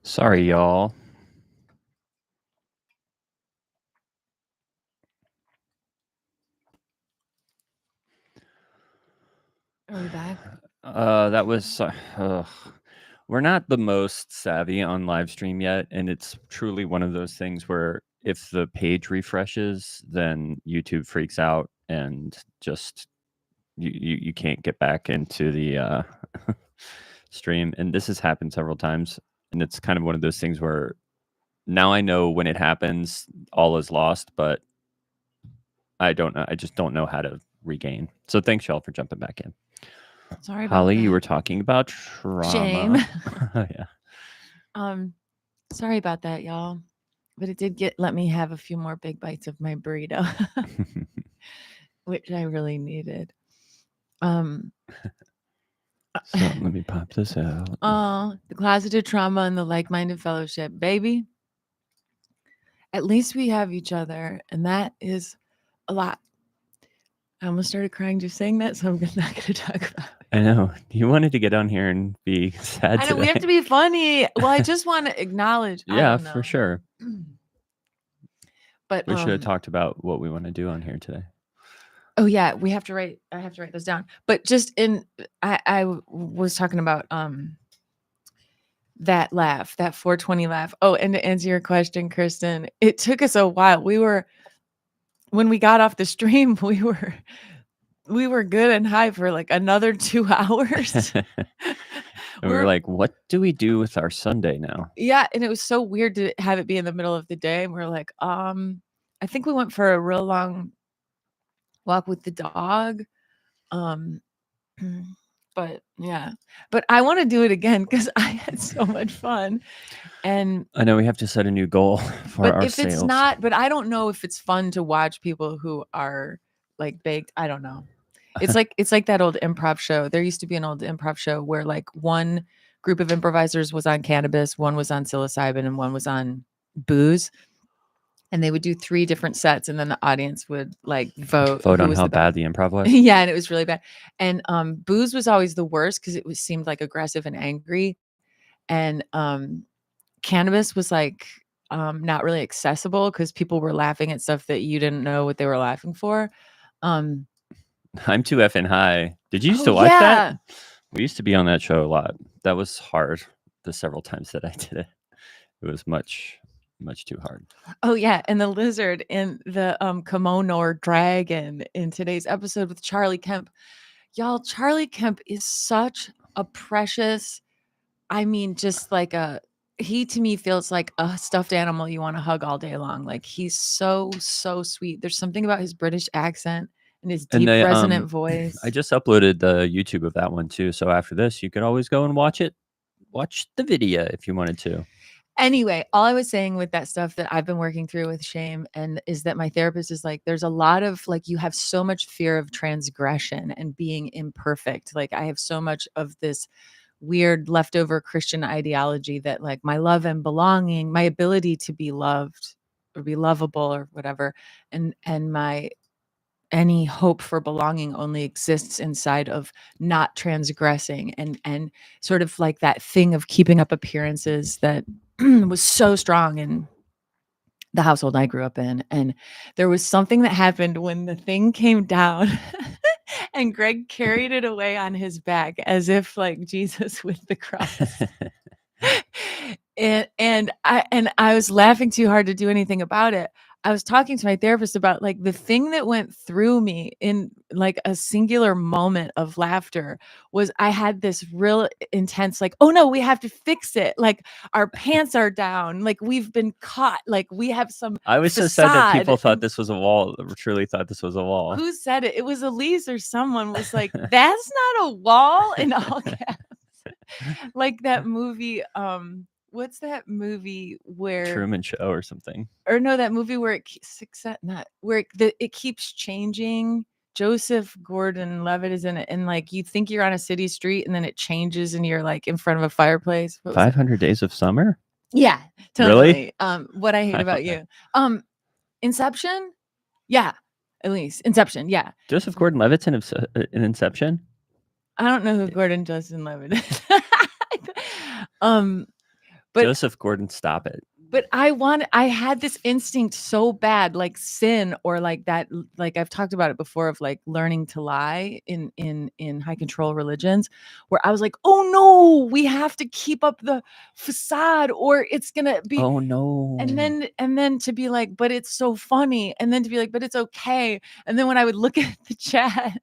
Sorry, y'all. Are we back? That was. We're not the most savvy on live stream yet, and it's truly one of those things where if the page refreshes, then YouTube freaks out and just you can't get back into the stream. And this has happened several times, and it's kind of one of those things where now I know when it happens, all is lost, but I don't know. I just don't know how to regain. So thanks, y'all, for jumping back in. Sorry about Holly, that. you were talking about trauma. Shame. Yeah. Sorry about that, y'all. But it did let me have a few more big bites of my burrito, which I really needed. So let me pop this out. The Closeted Trauma and the Like-Minded Fellowship, baby. At least we have each other, and that is a lot. I almost started crying just saying that, so I'm not going to talk about it. I know. You wanted to get on here and be sad I know, today. we have to be funny. Well, I just want to acknowledge. Yeah, for sure. But we should have talked about what we want to do on here today. Oh yeah, I have to write those down. But just I was talking about that laugh, that 420 laugh. Oh, and to answer your question, Kristen, it took us a while. When we got off the stream, we were good and high for like another 2 hours. And we were like, what do we do with our Sunday now? Yeah, and it was so weird to have it be in the middle of the day. And we're like, I think we went for a real long walk with the dog. But yeah, but I want to do it again because I had so much fun. And I know we have to set a new goal for our if sales. it's not, but I don't know if it's fun to watch people who are like baked. I don't know. It's like that old improv show. There used to be an old improv show where like one group of improvisers was on cannabis, one was on psilocybin, and one was on booze. And they would do 3 different sets, and then the audience would like vote on how bad the improv was. Yeah, and it was really bad. And booze was always the worst because it seemed like aggressive and angry. And cannabis was like not really accessible because people were laughing at stuff that you didn't know what they were laughing for. I'm too effing high. Did you used to watch that? We used to be on that show a lot. That was hard. The several times that I did it, it was much too hard. Oh yeah, and the lizard in the kimono or dragon in today's episode with Charlie Kemp. Y'all, Charlie Kemp is such a precious, I mean, just like he to me feels like a stuffed animal you want to hug all day long. Like he's so sweet. There's something about his British accent and his deep resonant voice. I just uploaded the YouTube of that one too. So after this, you could always go and watch the video if you wanted to. Anyway, all I was saying with that stuff that I've been working through with shame and is that my therapist is like, there's a lot of like, you have so much fear of transgression and being imperfect. Like I have so much of this weird leftover Christian ideology that like my love and belonging, my ability to be loved or be lovable or whatever, and my any hope for belonging only exists inside of not transgressing and sort of like that thing of keeping up appearances that was so strong in the household I grew up in. And there was something that happened when the thing came down and Greg carried it away on his back as if like Jesus with the cross. and I was laughing too hard to do anything about it. I was talking to my therapist about like the thing that went through me in like a singular moment of laughter was I had this real intense, like, oh no, we have to fix it. Like our pants are down. Like we've been caught. Like we have some I was so sad that people thought this was a wall. Truly thought this was a wall. Who said it? It was Elise or someone was like, that's not a wall in all caps. Like that movie, what's that movie where Truman Show or something? Or no, that movie where it keeps changing. Joseph Gordon-Levitt is in it, and like you think you're on a city street, and then it changes, and you're like in front of a fireplace. 500 Days of Summer. Yeah, Really? totally. What I hate I about don't know. you. Inception? Yeah, at least. Inception, yeah. Joseph Gordon-Levitt's in Inception? I don't know who Gordon Justin Levitt is. Um, but Joseph Gordon, stop it. but I had this instinct so bad, like sin or like that, like I've talked about it before of like learning to lie in high control religions, where I was like, oh no, we have to keep up the facade or it's gonna be. Oh, no. And then to be like, but it's so funny. And then to be like, but it's okay. And then when I would look at the chat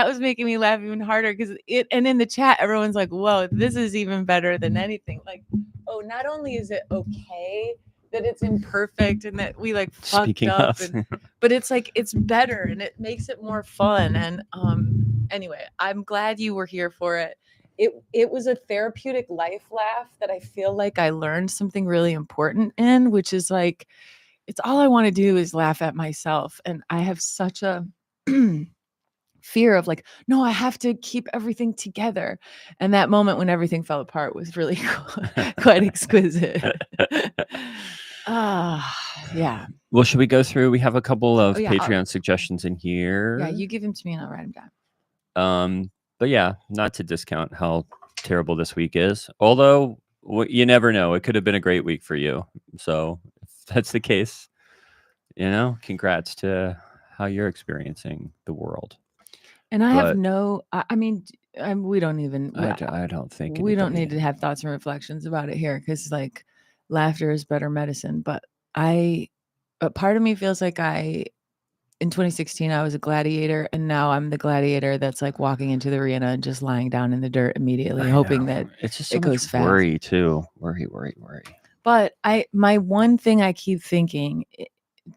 was making me laugh even harder because and in the chat, everyone's like, whoa, this is even better than anything. Like, oh, not only is it okay that it's imperfect and that we like fucked Speaking up of. but it's like it's better and it makes it more fun. And anyway, I'm glad you were here for it. It was a therapeutic life laugh that I feel like I learned something really important in, which is like, it's all I want to do is laugh at myself. And I have such a fear of like, no, I have to keep everything together. And that moment when everything fell apart was really quite exquisite. Yeah. Well, should we go through? We have a couple of yeah, Patreon suggestions in here. Yeah, you give them to me and I'll write them down. But yeah, not to discount how terrible this week is. Although you never know, it could have been a great week for you. So if that's the case, congrats to how you're experiencing the world. And I have no, I mean, we don't even, I don't think we don't need to have thoughts and reflections about it here because like laughter is better medicine. But part of me feels like in 2016, I was a gladiator, and now I'm the gladiator that's like walking into the arena and just lying down in the dirt immediately, hoping that it's just so it goes much fast. worry too. Worry. But my one thing I keep thinking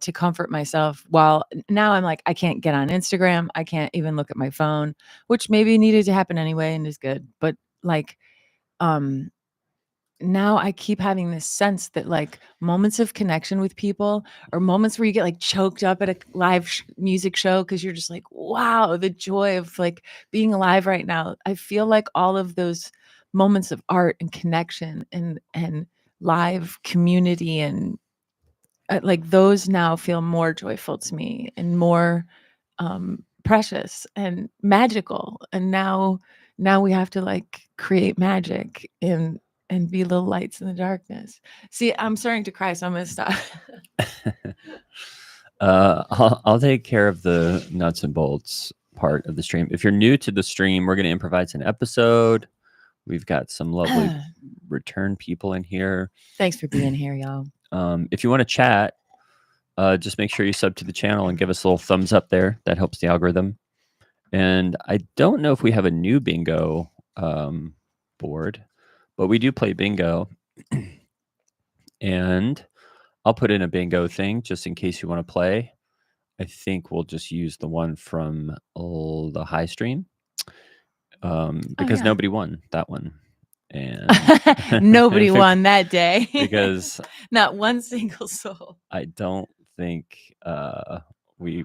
to comfort myself, while now I'm like, I can't get on Instagram, I can't even look at my phone, which maybe needed to happen anyway and is good. But like, now I keep having this sense that like moments of connection with people or moments where you get like choked up at a live music show because you're just like, wow, the joy of like being alive right now. I feel like all of those moments of art and connection and live community and like those now feel more joyful to me and more precious and magical. And now we have to like create magic and be little lights in the darkness. See, I'm starting to cry, so I'm gonna stop. I'll take care of the nuts and bolts part of the stream. If you're new to the stream, we're going to improvise an episode. We've got some lovely return people in here. Thanks for being here, y'all. If you want to chat, just make sure you sub to the channel and give us a little thumbs up there. That helps the algorithm. And I don't know if we have a new bingo board, but we do play bingo. And I'll put in a bingo thing just in case you want to play. I think we'll just use the one from the high stream because nobody won that one. And nobody won that day because not one single soul. I don't think we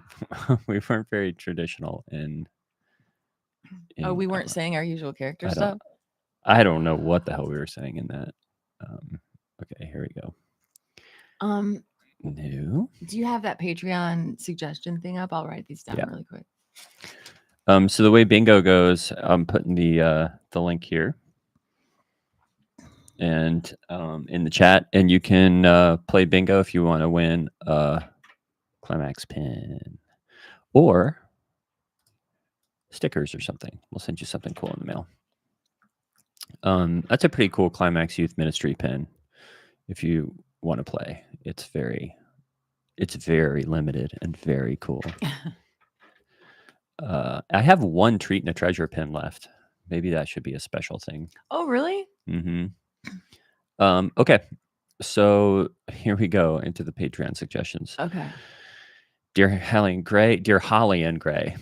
weren't very traditional in we weren't saying our usual character stuff. I don't know what the hell we were saying in that. Okay, here we go. No. Do you have that Patreon suggestion thing up? I'll write these down really quick. So the way bingo goes, I'm putting the link here and in the chat, and you can play bingo if you want to win a Climax pin or stickers or something. We'll send you something cool in the mail. That's a pretty cool Climax Youth Ministry pin. If you want to play, it's very limited and very cool. I have one Treat and a Treasure pin left. Maybe that should be a special thing. Oh, really? Mm-hmm. Okay, so here we go into the Patreon suggestions. Okay. Dear Holly and Gray.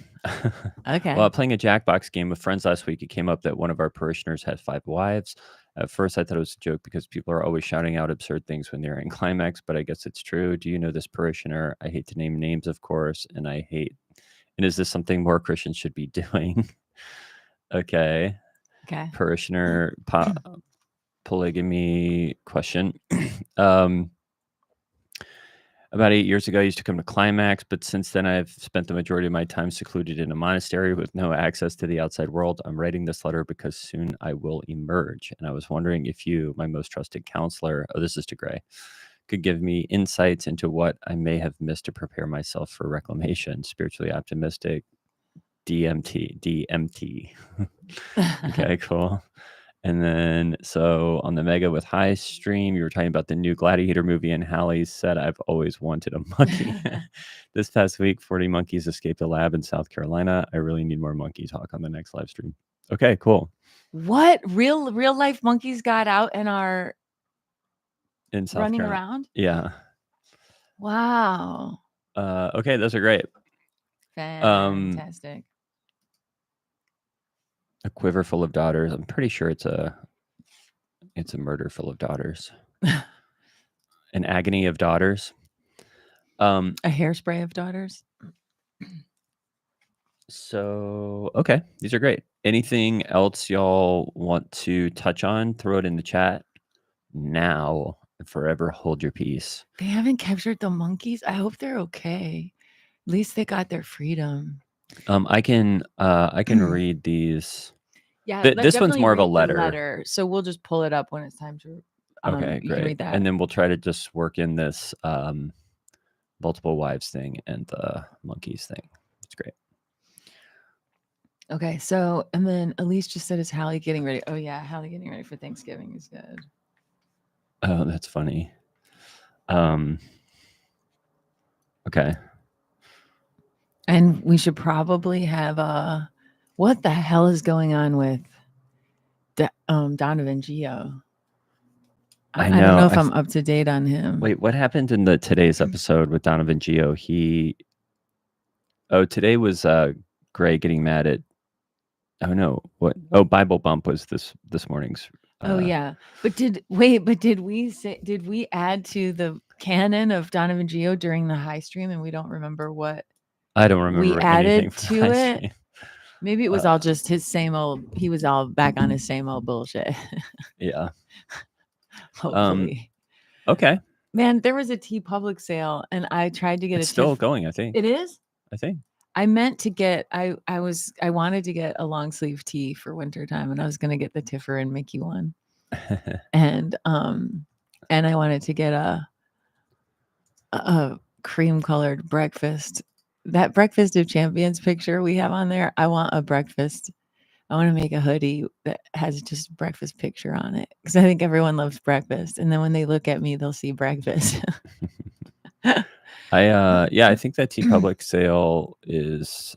Okay. While playing a Jackbox game with friends last week, it came up that one of our parishioners had 5 wives. At first, I thought it was a joke because people are always shouting out absurd things when they're in Climax, but I guess it's true. Do you know this parishioner? I hate to name names, of course, and is this something more Christians should be doing? Okay. Parishioner polygamy question. um, About 8 years ago, I used to come to Climax, but since then I've spent the majority of my time secluded in a monastery with no access to the outside world. I'm writing this letter because soon I will emerge. And I was wondering if you, my most trusted counselor, this is to Gray, could give me insights into what I may have missed to prepare myself for reclamation. Spiritually optimistic, DMT. Okay, cool. And then, so on the Mega with High Stream, you were talking about the new Gladiator movie, and Hallie said, I've always wanted a monkey. This past week, 40 monkeys escaped a lab in South Carolina. I really need more monkey talk on the next live stream. Okay, cool. What? Real life monkeys got out and are In South running Carolina. around? Yeah. Wow. Okay, those are great. Fantastic. A quiver full of daughters. I'm pretty sure it's a murder full of daughters. An agony of daughters. A hairspray of daughters. So, okay, these are great. Anything else y'all want to touch on? Throw it in the chat now. Forever hold your peace. They haven't captured the monkeys. I hope they're okay. At least they got their freedom. I can read these. Yeah, This one's more of a letter. So we'll just pull it up when it's time to. Okay, you great. can read that, and then we'll try to just work in this multiple wives thing and the monkeys thing. It's great. Okay, so and then Elise just said, "Is Hallie getting ready?" Oh yeah, Hallie getting ready for Thanksgiving is good. Oh, that's funny. Okay. And we should probably have what the hell is going on with Donovan Geo? I don't know if I'm up to date on him. Wait, what happened in today's episode with Donovan Geo? Today was Gray getting mad at. Oh no! What? Oh, Bible Bump was this morning's. Oh yeah, but did we add to the canon of Donovan Geo during the high stream, and we don't remember what I don't remember we added to it? Stream. Maybe it was all just his same old. He was all back on his same old bullshit. Yeah. Hopefully. Okay. Man, there was a T Public sale, and I tried to get it's still going. I think it is. I think I meant to get. I wanted to get a long sleeve tee for winter time, and I was going to get the Tiffer and Mickey one, and I wanted to get a cream colored breakfast. That Breakfast of Champions picture we have on there. I want a breakfast. I want to make a hoodie that has just breakfast picture on it because I think everyone loves breakfast, and then when they look at me, they'll see breakfast. I think that T Public sale is.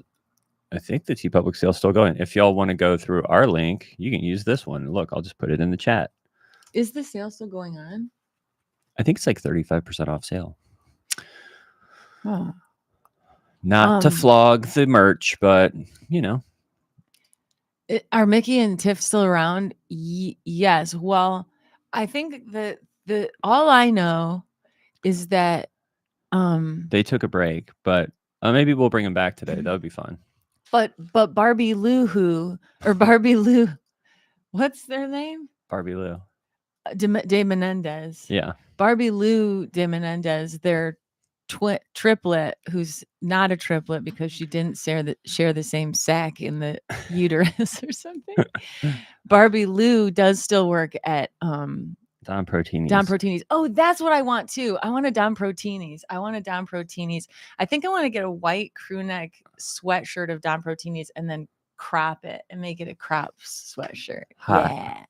I think the T Public sale is still going. If y'all want to go through our link, you can use this one. Look, I'll just put it in the chat. Is the sale still going on? I think it's like 35% off sale. Oh. Not to flog the merch, but you know. Are Mickey and Tiff still around? Yes. Well, I think that all I know is that they took a break, but maybe we'll bring them back today. That would be fun. But Barbie Lou what's their name? Barbie Lou. De Menendez. Yeah. Barbie Lou de Menendez, their triplet, who's not a triplet because she didn't share the same sac in the uterus or something. Barbie Lou does still work at Dom Proteinis. Dom Proteinis. Oh, that's what I want too. I want a Dom Proteinis. I think I want to get a white crew neck sweatshirt of Dom Proteinis and then crop it and make it a crop sweatshirt. Hot. Yeah.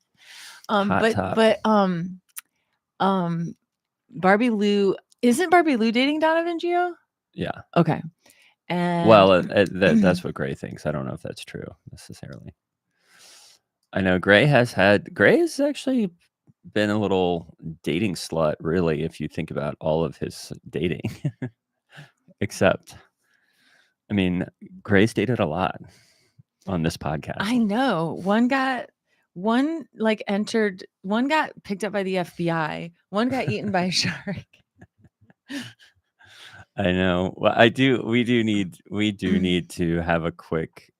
Barbie Lou, isn't Barbie Lou dating Donovan Geo? Yeah. Okay. And well, that's what Gray thinks. I don't know if that's true necessarily. I know Gray has actually been a little dating slut, really, if you think about all of his dating. Except, I mean, Gray's dated a lot on this podcast. I know. One got picked up by the FBI. One got eaten by a shark. I know. Well, we do need to have a quick.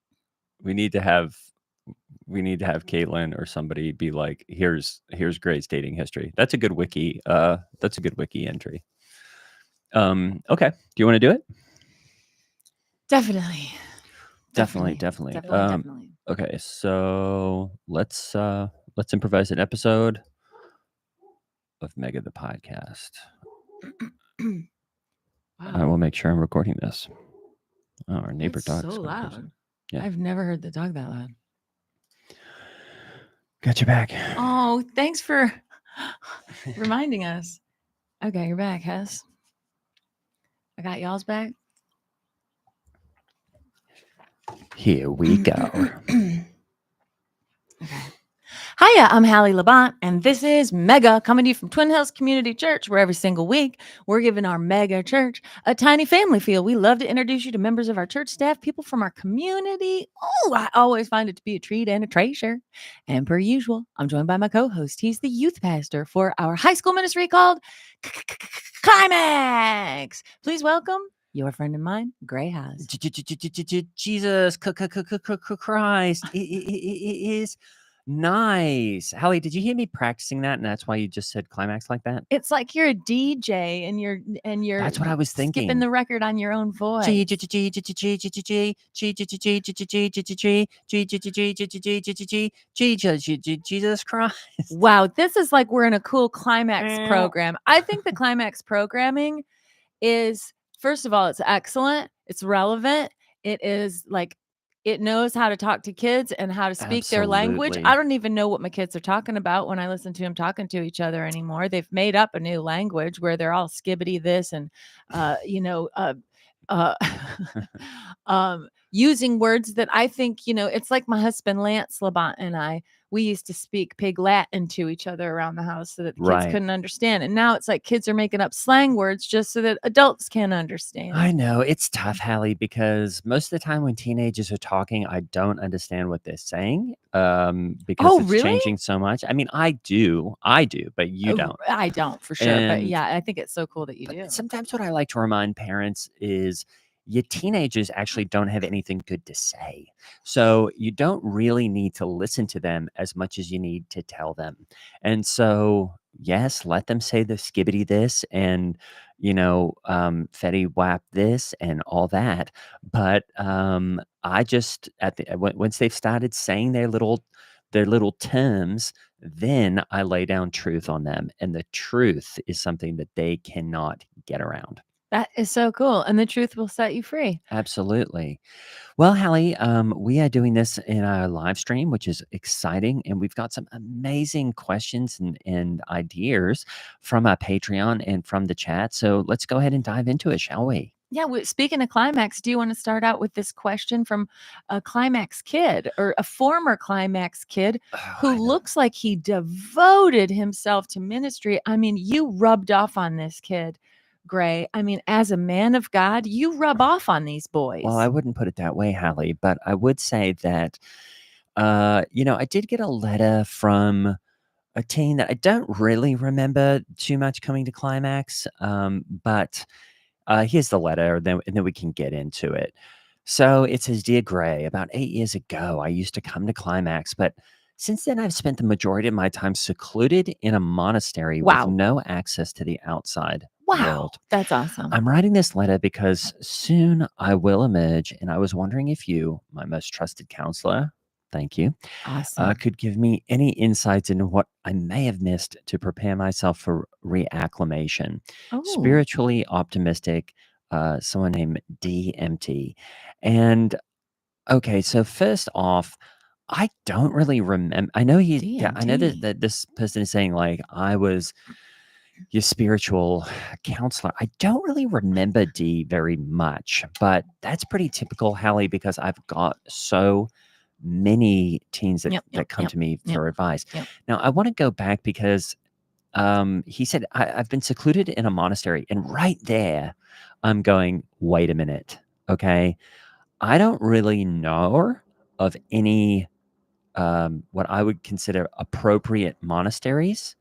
We need to have we need to have Caitlin or somebody be like, here's Gray's dating history. That's a good wiki. That's a good wiki entry. Okay. Do you want to do it? Definitely. Definitely. Okay, so let's improvise an episode of Mega the Podcast. I will make sure I'm recording this. Oh, our neighbor It's dog's so going crazy. loud. Yeah. I've never heard the dog that loud. Got your back. Oh, thanks for reminding us. I got your back, Hess. I got y'all's back. Here we go. Okay. Hiya, I'm Hallie Labont, and this is Mega, coming to you from Twin Hills Community Church, where every single week we're giving our mega church a tiny family feel. We love to introduce you to members of our church staff, people from our community. Oh, I always find it to be a treat and a treasure. And per usual, I'm joined by my co-host. He's the youth pastor for our high school ministry called Climax. Please welcome your friend of mine, Gray Haas. Jesus Christ, it is nice. Hallie, did you hear me practicing that, and that's why you just said climax like that? It's like you're a DJ and you're That's what I was skipping thinking. the record on your own voice. Jesus Christ. Wow, this is like we're in a cool climax program. I think the climax programming is, first of all, it's excellent. It's relevant. It is like, it knows how to talk to kids and how to speak their language. Absolutely. I don't even know what my kids are talking about when I listen to them talking to each other anymore. They've made up a new language where they're all skibbity this and, using words that I think, it's like my husband Lance Labont and we used to speak pig Latin to each other around the house so that the kids Right. couldn't understand. And now it's like kids are making up slang words just so that adults can understand. I know it's tough, Hallie, because most of the time when teenagers are talking, I don't understand what they're saying. Because it's really? changing so much. I mean, I do, but you don't. I don't for sure. But And- yeah, I think it's so cool that you But do. sometimes what I like to remind parents is your teenagers actually don't have anything good to say. So you don't really need to listen to them as much as you need to tell them. And so, yes, let them say the skibbity this and, fetty wap this and all that. But I just, once they've started saying their little terms, then I lay down truth on them. And the truth is something that they cannot get around. That is so cool. And the truth will set you free. Absolutely. Well, Hallie, we are doing this in our live stream, which is exciting. And we've got some amazing questions and ideas from our Patreon and from the chat. So let's go ahead and dive into it, shall we? Yeah. Speaking of climax, do you want to start out with this question from a climax kid or a former climax kid who looks like he devoted himself to ministry? I mean, you rubbed off on this kid, Gray. I mean, as a man of God, you rub off on these boys. Well, I wouldn't put it that way, Hallie, but I would say that, I did get a letter from a teen that I don't really remember too much coming to climax. But here's the letter, and then we can get into it. So it says, "Dear Gray, about 8 years ago, I used to come to climax, but since then I've spent the majority of my time secluded in a monastery with no access to the outside world. That's awesome. I'm writing this letter because soon I will emerge, and I was wondering if you, my most trusted counselor, thank you, Awesome. could give me any insights into what I may have missed to prepare myself for reacclimation. Oh. Spiritually optimistic, someone named DMT." And okay, so first off, I don't really remember. I know I know that this person is saying like I was your spiritual counselor. I don't really remember D very much, but that's pretty typical, Hallie, because I've got so many teens that come to me for advice. Now, I want to go back because he said, I've been secluded in a monastery. And right there, I'm going, wait a minute. Okay. I don't really know of any what I would consider appropriate monasteries.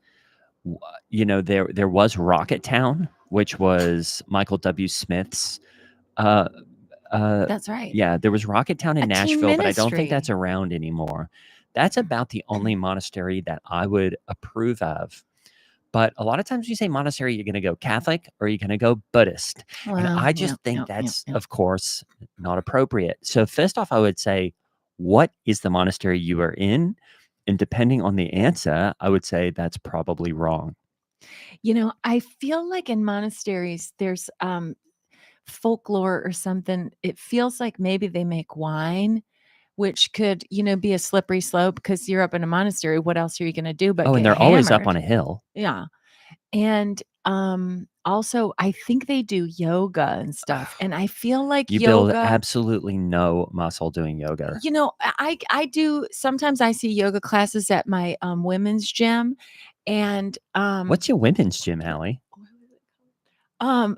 There was Rocket Town, which was Michael W. Smith's. That's right. Yeah, there was Rocket Town in A teen Nashville, but I don't think ministry. that's around anymore. That's about the only monastery that I would approve of. But a lot of times you say monastery, you're going to go Catholic or you're going to go Buddhist. And Well, I yeah, just think yeah, yeah, that's, yeah. of course, not appropriate. So, first off, I would say, what is the monastery you are in? And depending on the answer, I would say that's probably wrong. I feel like in monasteries, there's folklore or something. It feels like maybe they make wine, which could, be a slippery slope because you're up in a monastery. What else are you going to do but Oh, and get they're always up on hammered? a hill. Yeah. And also, I think they do yoga and stuff. And I feel like You build yoga, absolutely no muscle doing yoga. I do sometimes I see yoga classes at my women's gym. And What's your women's gym, Hallie? um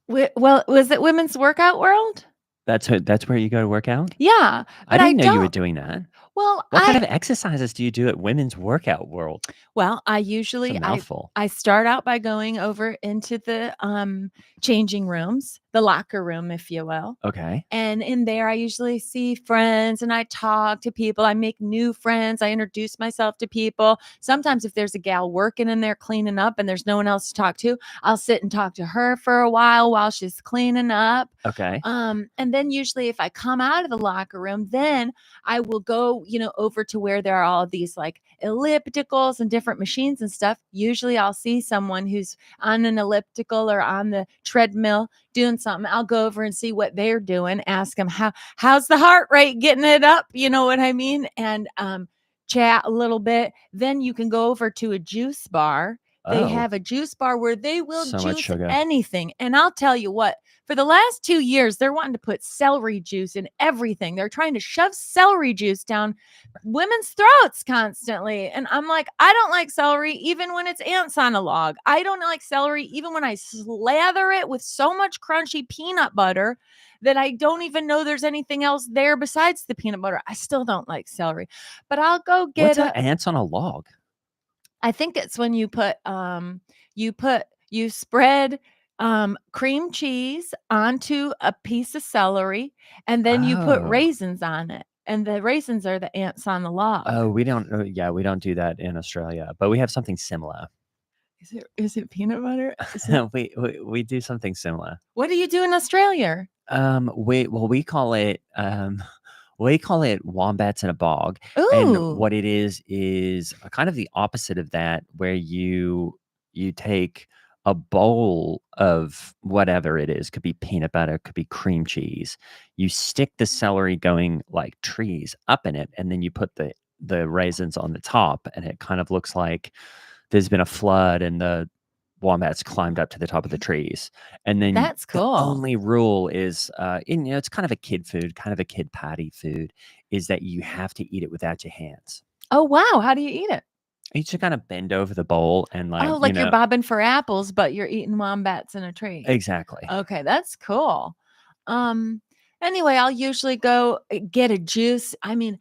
well, was it Women's Workout World? That's where you go to work out? Yeah, I but I didn't know you were don't. doing that. Well, What kind of exercises do you do at Women's Workout World? I It's a usually mouthful. I start out by going over into the changing rooms, the locker room, if you will. Okay. And in there, I usually see friends and I talk to people. I make new friends. I introduce myself to people. Sometimes, if there's a gal working in there cleaning up and there's no one else to talk to, I'll sit and talk to her for a while she's cleaning up. Okay. And then usually, if I come out of the locker room, then I will go, over to where there are all of these like ellipticals and different machines and stuff. Usually, I'll see someone who's on an elliptical or on the treadmill doing something. I'll go over and see what they're doing, ask them how's the heart rate, getting it up, you know what I mean? And chat a little bit. Then you can go over to a juice bar. They Oh, have a juice bar where they will so much juice sugar. anything. And I'll tell you what, for the last 2 years, they're wanting to put celery juice in everything. They're trying to shove celery juice down women's throats constantly. And I'm like, I don't like celery even when it's ants on a log. I don't like celery even when I slather it with so much crunchy peanut butter that I don't even know there's anything else there besides the peanut butter. I still don't like celery. But I'll go What's get an ants on a log? I think it's when you spread cream cheese onto a piece of celery, and then you put Oh. raisins on it, and the raisins are the ants on the log. Oh, we don't yeah, we don't do that in Australia, but we have something similar. Is it peanut butter? Is it We do something similar. What do you do in Australia? We call it we call it wombats in a bog. And Ooh. what it is kind of the opposite of that, where you take a bowl of whatever it is, could be peanut butter, could be cream cheese. You stick the celery going like trees up in it, and then you put the raisins on the top, and it kind of looks like there's been a flood and the wombats climbed up to the top of the trees. And then That's the cool. only rule is, it's kind of a kid food, kind of a kid party food, is that you have to eat it without your hands. Oh, wow. How do you eat it? You just kind of bend over the bowl and Oh, like you're bobbing for apples, but you're eating wombats in a tree. exactly. Okay, that's cool. Um, anyway, I'll usually go get a juice. I mean,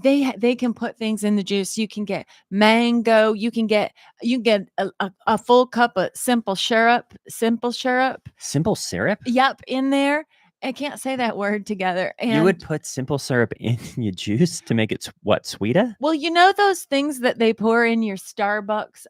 they can put things in the juice. You can get mango. You can get a full cup of simple syrup. Simple syrup. Simple syrup? Yep, in there. I can't say that word together. You would And put simple syrup in your juice to make it sweeter? well, you know those things that they pour in your Starbucks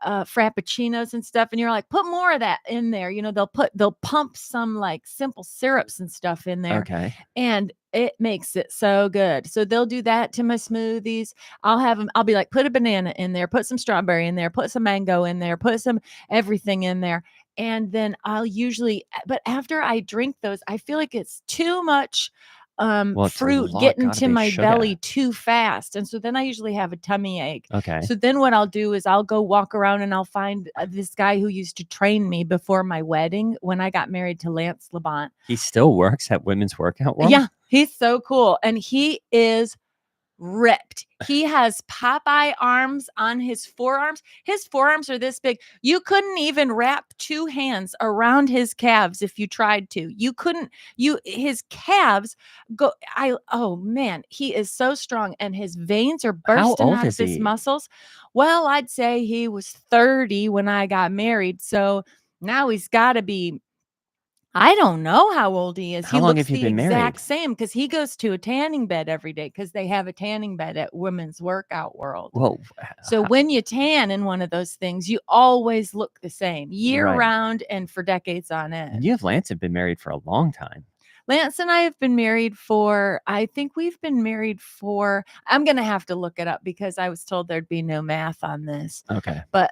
frappuccinos and stuff, and you're like, put more of that in there. They'll pump some like simple syrups and stuff in there, Okay. and it makes it so good. So they'll do that to my smoothies. I'll be like, put a banana in there, put some strawberry in there, put some mango in there, put some everything in there. And then but after I drink those, I feel like it's too much Well, it's a fruit lot getting gotta to be my sugar. belly too fast. And so then I usually have a tummy ache. Okay. So then what I'll do is I'll go walk around and I'll find this guy who used to train me before my wedding when I got married to Lance Labont. He still works at Women's Workout World? Yeah, he's so cool. And he is ripped. He has Popeye arms on his forearms. His forearms are this big. You couldn't even wrap 2 hands around his calves if you tried to. You couldn't. His calves go. Oh man, he is so strong, and his veins are How bursting old out is of his he? muscles. Well, I'd say he was 30 when I got married, so now he's got to be I don't know how old he is. How He long looks have you the been married? exact same because he goes to a tanning bed every day because they have a tanning bed at Women's Workout World. Well, So when you tan in one of those things, you always look the same year right. round and for decades on And end. you have Lance have been married for a long time. Lance and I have been married for, I think we've been married for, I'm going to have to look it up because I was told there'd be no math on this. Okay. But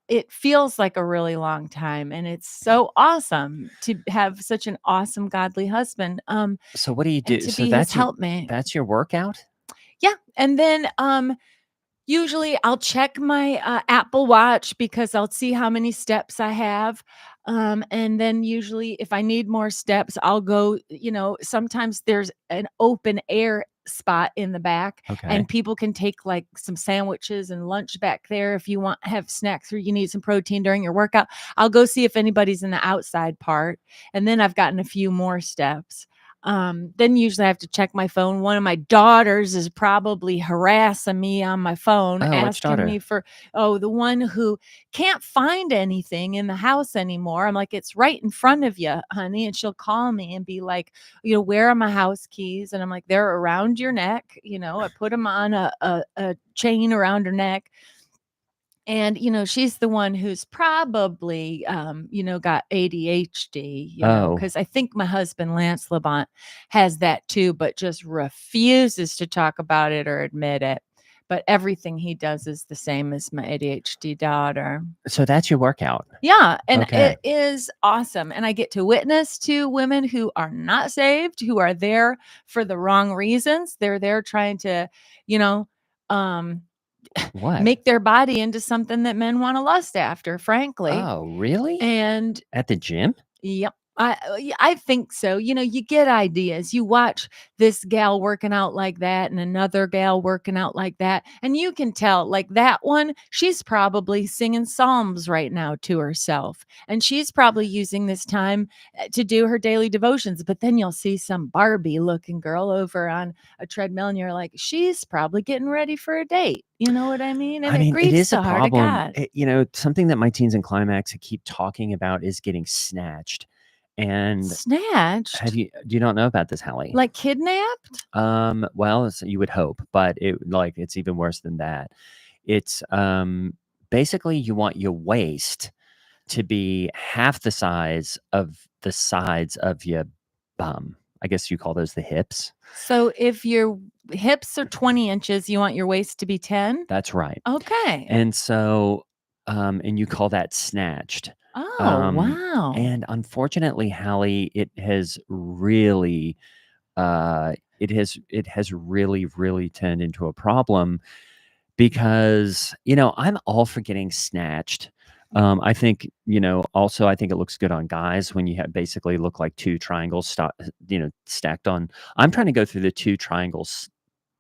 it feels like a really long time, and it's so awesome to have such an awesome godly husband, So what do you and do? to So be his helpmate. that's your workout? Yeah, and then usually I'll check my Apple Watch because I'll see how many steps I have. And then usually if I need more steps, I'll go, sometimes there's an open air spot in the back Okay. and people can take like some sandwiches and lunch back there if you want have snacks or you need some protein during your workout. I'll go see if anybody's in the outside part, and then I've gotten a few more steps. Then usually I have to check my phone. One of my daughters is probably harassing me on my phone, Oh, which asking me daughter? for, the one who can't find anything in the house anymore. I'm like, it's right in front of you, honey. And she'll call me and be like, where are my house keys? And I'm like, they're around your neck. I put them on a chain around her neck. And, she's the one who's probably, got ADHD, Oh, because I think my husband, Lance Labont, has that too, but just refuses to talk about it or admit it. But everything he does is the same as my ADHD daughter. so that's your workout. Yeah, and Okay. it is awesome. And I get to witness to women who are not saved, who are there for the wrong reasons. They're there trying to, you know, um, What? make their body into something that men wanna lust after, frankly. Oh, really? And At the gym? yep. I think so. You get ideas. You watch this gal working out like that and another gal working out like that, and you can tell, like that one, she's probably singing psalms right now to herself, and she's probably using this time to do her daily devotions. But then you'll see some Barbie looking girl over on a treadmill, and you're like, she's probably getting ready for a date. You know what I mean? And I it mean, it grieves is a the heart of problem. God. Something that my teens and climax keep talking about is getting snatched. And Snatched? do you not know about this, Hallie? Like kidnapped? Well, you would hope, but it's even worse than that. It's basically you want your waist to be half the size of the sides of your bum. I guess you call those the hips. So if your hips are 20 inches, you want your waist to be 10? That's right. Okay. And so, and you call that snatched. Oh, Um, wow. and unfortunately, Hallie, it has really, really turned into a problem because, I'm all for getting snatched. I think, also I think it looks good on guys when you have basically look like two triangles, stacked on. I'm trying to go through the two triangles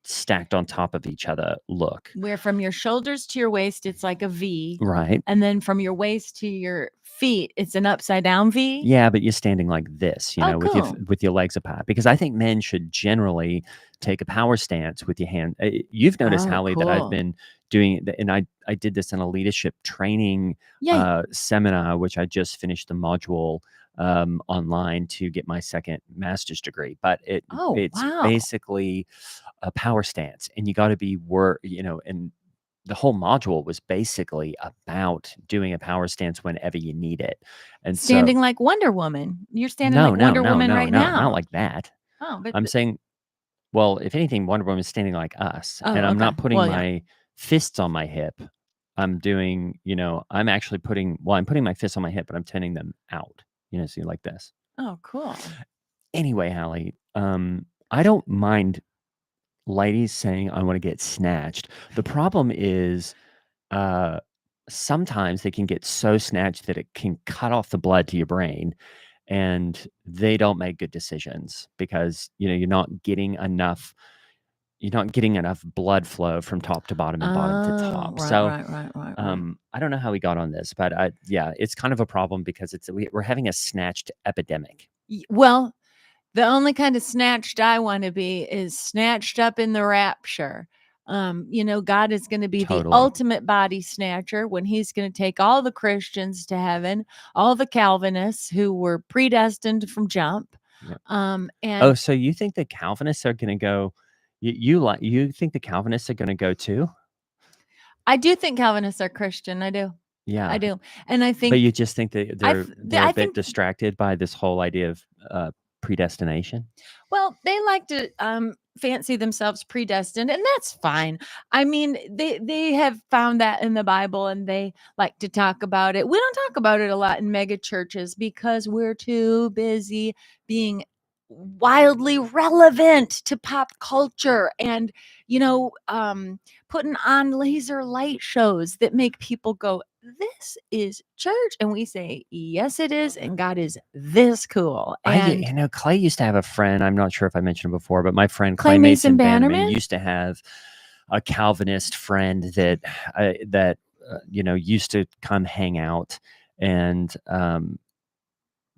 stacked on top of each other look. Where from your shoulders to your waist, it's like a V, Right. and then from your waist to your feet, it's an upside down V? Yeah, but you're standing like this, Oh, with cool. your legs apart. Because I think men should generally take a power stance with your hand. You've noticed, Oh, Hallie, that I've cool. been doing, and I did this in a leadership training Yeah. seminar, which I just finished the module online to get my second master's degree. But Oh, it's wow. basically a power stance, and you got to be and the whole module was basically about doing a power stance whenever you need it. And so Standing like Wonder Woman. You're standing no, like no, Wonder no, Woman no, right no, not now. like that. Oh, but I'm saying, well, if anything, Wonder Woman's standing like us, and oh, I'm okay. not putting Well, yeah. my fists on my hip. I'm doing, I'm actually I'm putting my fists on my hip, but I'm turning them out, so like this. Oh, cool. Anyway, Hallie, I don't mind ladies saying I want to get snatched. The problem is, uh, sometimes they can get so snatched that it can cut off the blood to your brain, and they don't make good decisions because you're not getting enough blood flow from top to bottom and bottom to Oh, top. right, So right, right, right, right. I don't know how we got on this, but yeah, it's kind of a problem because we're having a snatched epidemic. Well, the only kind of snatched I wanna be is snatched up in the rapture. God is going to be the Totally. ultimate body snatcher when he's going to take all the Christians to heaven, all the Calvinists who were predestined from jump. Yeah. And Oh, so you think the Calvinists are gonna go you think the Calvinists are gonna go too? I do think Calvinists are Christian. I do. I Yeah. do. And I But think, you just think that they're a I bit think, distracted by this whole idea of, predestination? well, they like to fancy themselves predestined, and that's fine. I mean, they have found that in the Bible, and they like to talk about it. We don't talk about it a lot in mega churches because we're too busy being wildly relevant to pop culture and putting on laser light shows that make people go, this is church, and we say, yes it is, and God is this cool. And Clay used to have a friend, I'm not sure if I mentioned it before, but my friend Clay Clay Mason Mason Bannerman Bannerman. used to have a Calvinist friend that used to come hang out and,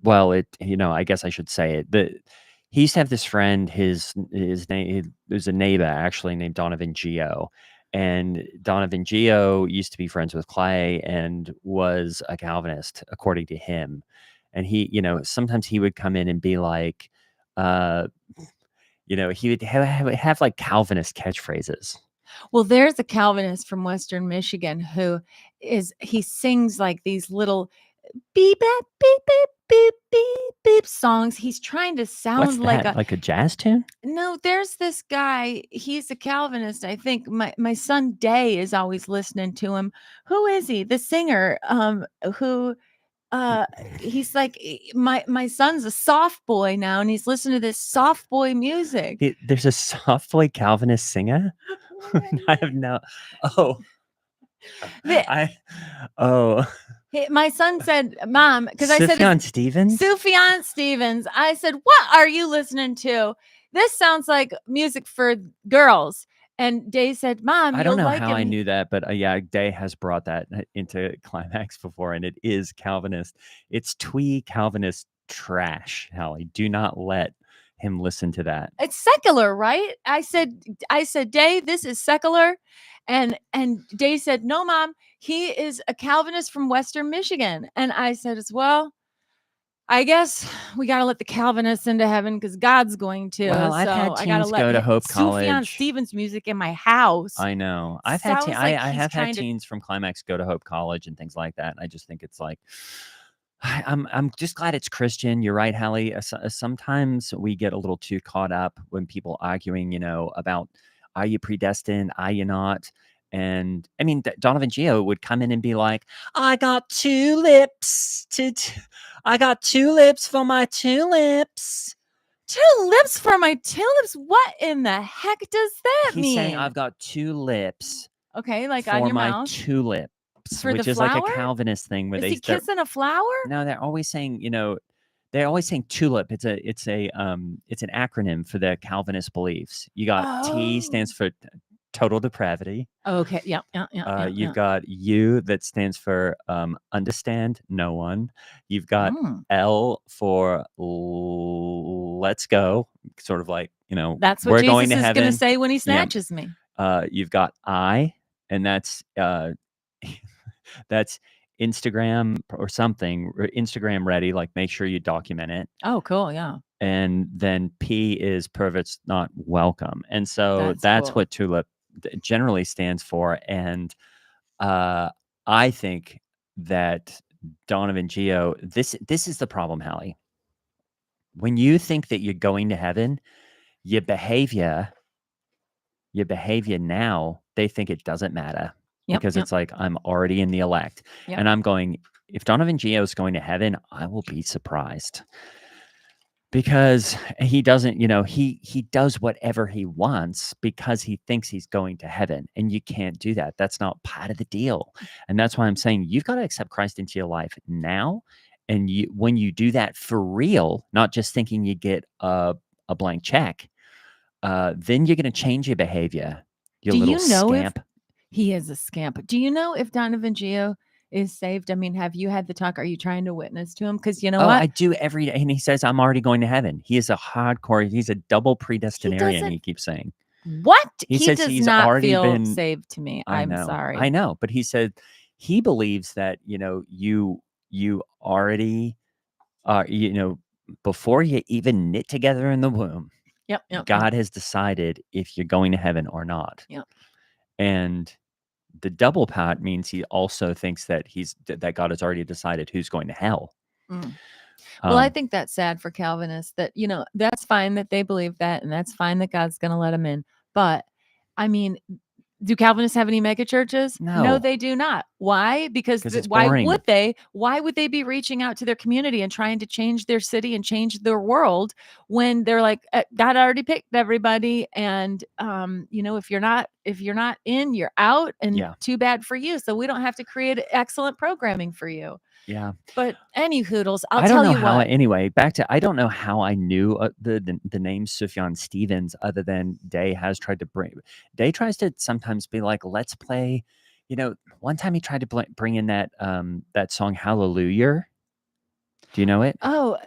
well, I guess I should say it. He used to have this friend. His name there's a neighbor actually named Donovan Geo, and Donovan Geo used to be friends with Clay and was a Calvinist according to him. And sometimes he would come in and be like, uh, he would have like Calvinist catchphrases. Well, there's a Calvinist from Western Michigan he sings like these little beep beep beep beep beep beep beep songs. He's trying to What's sound like that? a Like a jazz tune? no, there's this guy, he's a Calvinist. I think my son Day is always listening to him. Who is he? The singer who he's like my son's a soft boy now, and he's listening to this soft boy music. There's a soft boy Calvinist singer. I have no. Oh, The- I. Oh, my son said, "Mom," because I said, Sufjan Stevens. Sufjan Stevens. I said, "What are you listening to? This sounds like music for girls." And Day said, "Mom, I don't you'll know like how him." I knew that, but yeah, Day has brought that into Climax before, and it is Calvinist. It's twee Calvinist trash, Hallie. Do not let him listen to that. It's secular, right? I said, Day, this is secular. And Day said, no, Mom, he is a Calvinist from Western Michigan. And I said, as well, I guess we got to let the Calvinists into heaven because God's going to. Well, I've So had I got to teens let go to Hope Sufjan College. Stevens music in my house. I know. Sounds like I he's have had trying to. teens from Climax go to Hope College and things like that. And I just think it's like I'm just glad it's Christian. You're right, Hallie. Sometimes we get a little too caught up when people arguing, about are you predestined? Are you not? And I mean, Donovan Geo would come in and be like, I got two lips I got two lips for my tulips. 2 lips for my tulips? What in the heck does that He's mean? saying I've got two lips Okay, like on for your my mouth. tulips, For the which is like a flower? Calvinist thing where Is he kissing a flower? no, they're always saying, they're always saying tulip. It's an acronym for their Calvinist beliefs. You got T stands Oh. for total depravity. Okay. Yeah. You've got U that stands for understand no one. You've got L for let's go, sort of like, That's what we're Jesus going to is going to heaven. say when he Yeah. snatches me. You've got I, and that's that's Instagram or something, Instagram ready, like make sure you document it. Oh, cool. Yeah. And then P is perverts not welcome. And so that's cool. what tulip generally stands for. And I think that Donovan Geo, this is the problem, Hallie. When you think that you're going to heaven, your behavior now, they think it doesn't matter. Yep. Because it's like, I'm already in the elect. Yep. And I'm going, if Donovan Geo is going to heaven, I will be surprised. Because he doesn't, he does whatever he wants because he thinks he's going to heaven. And you can't do that. That's not part of the deal. And that's why I'm saying you've got to accept Christ into your life now. And when you do that for real, not just thinking you get a blank check, then you're going to change your behavior. You little scamp. He is a scamp. Do you know if Donovan Geo is saved? I mean, have you had the talk? Are you trying to witness to him? Because you know what? I do every day. And he says, I'm already going to heaven. He is a hardcore, he's a double predestinarian, he keeps saying. What? He He says does he's not already feel been saved to me. I I'm know. sorry. I know, but he said he believes that, you already before you even knit together in the womb, Yep. God has decided if you're going to heaven or not. Yep. And the double pat means he also thinks that that God has already decided who's going to hell. Mm. Well, I Um, think that's sad for Calvinists that, that's fine that they believe that, and that's fine that God's going to let them in. But I mean, do Calvinists have any mega churches? No, no, they do not. Why? Because because it's why boring. would they? Why would they be reaching out to their community and trying to change their city and change their world when they're like, God already picked everybody, and if you're not in, you're out, and Yeah, too bad for you. So we don't have to create excellent programming for you. yeah. But any hoodles, I'll I don't tell know you how. what. Anyway, back to I don't know how I knew the name Sufjan Stevens, other than Day has tried to bring. Day tries to sometimes be like, let's play. One time he tried to bring in that song Hallelujah. Do you know it? Oh,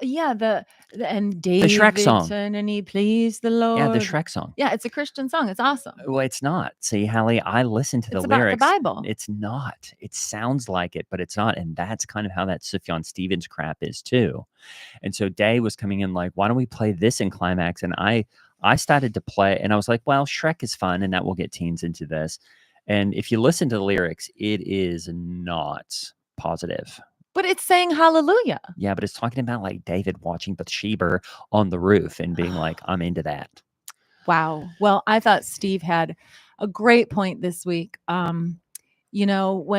yeah, and The Shrek David song. turned and he pleased the Yeah, the Lord. Shrek song. Yeah, it's a Christian song. It's awesome. Well, it's not. See, Hallie, I listened to the It's about the lyrics. Bible. It's not. It sounds like it, but it's not. And that's kind of how that Sufjan Stevens crap is too. And so Day was coming in like, why don't we play this in Climax? And I started to play, and I was like, well, Shrek is fun, and that will get teens into this. And if you listen to the lyrics, it is not positive. But it's saying hallelujah. Yeah, but it's talking about like David watching Bathsheba on the roof and being like, I'm into that. Wow. Well, I thought Steve had a great point this week. When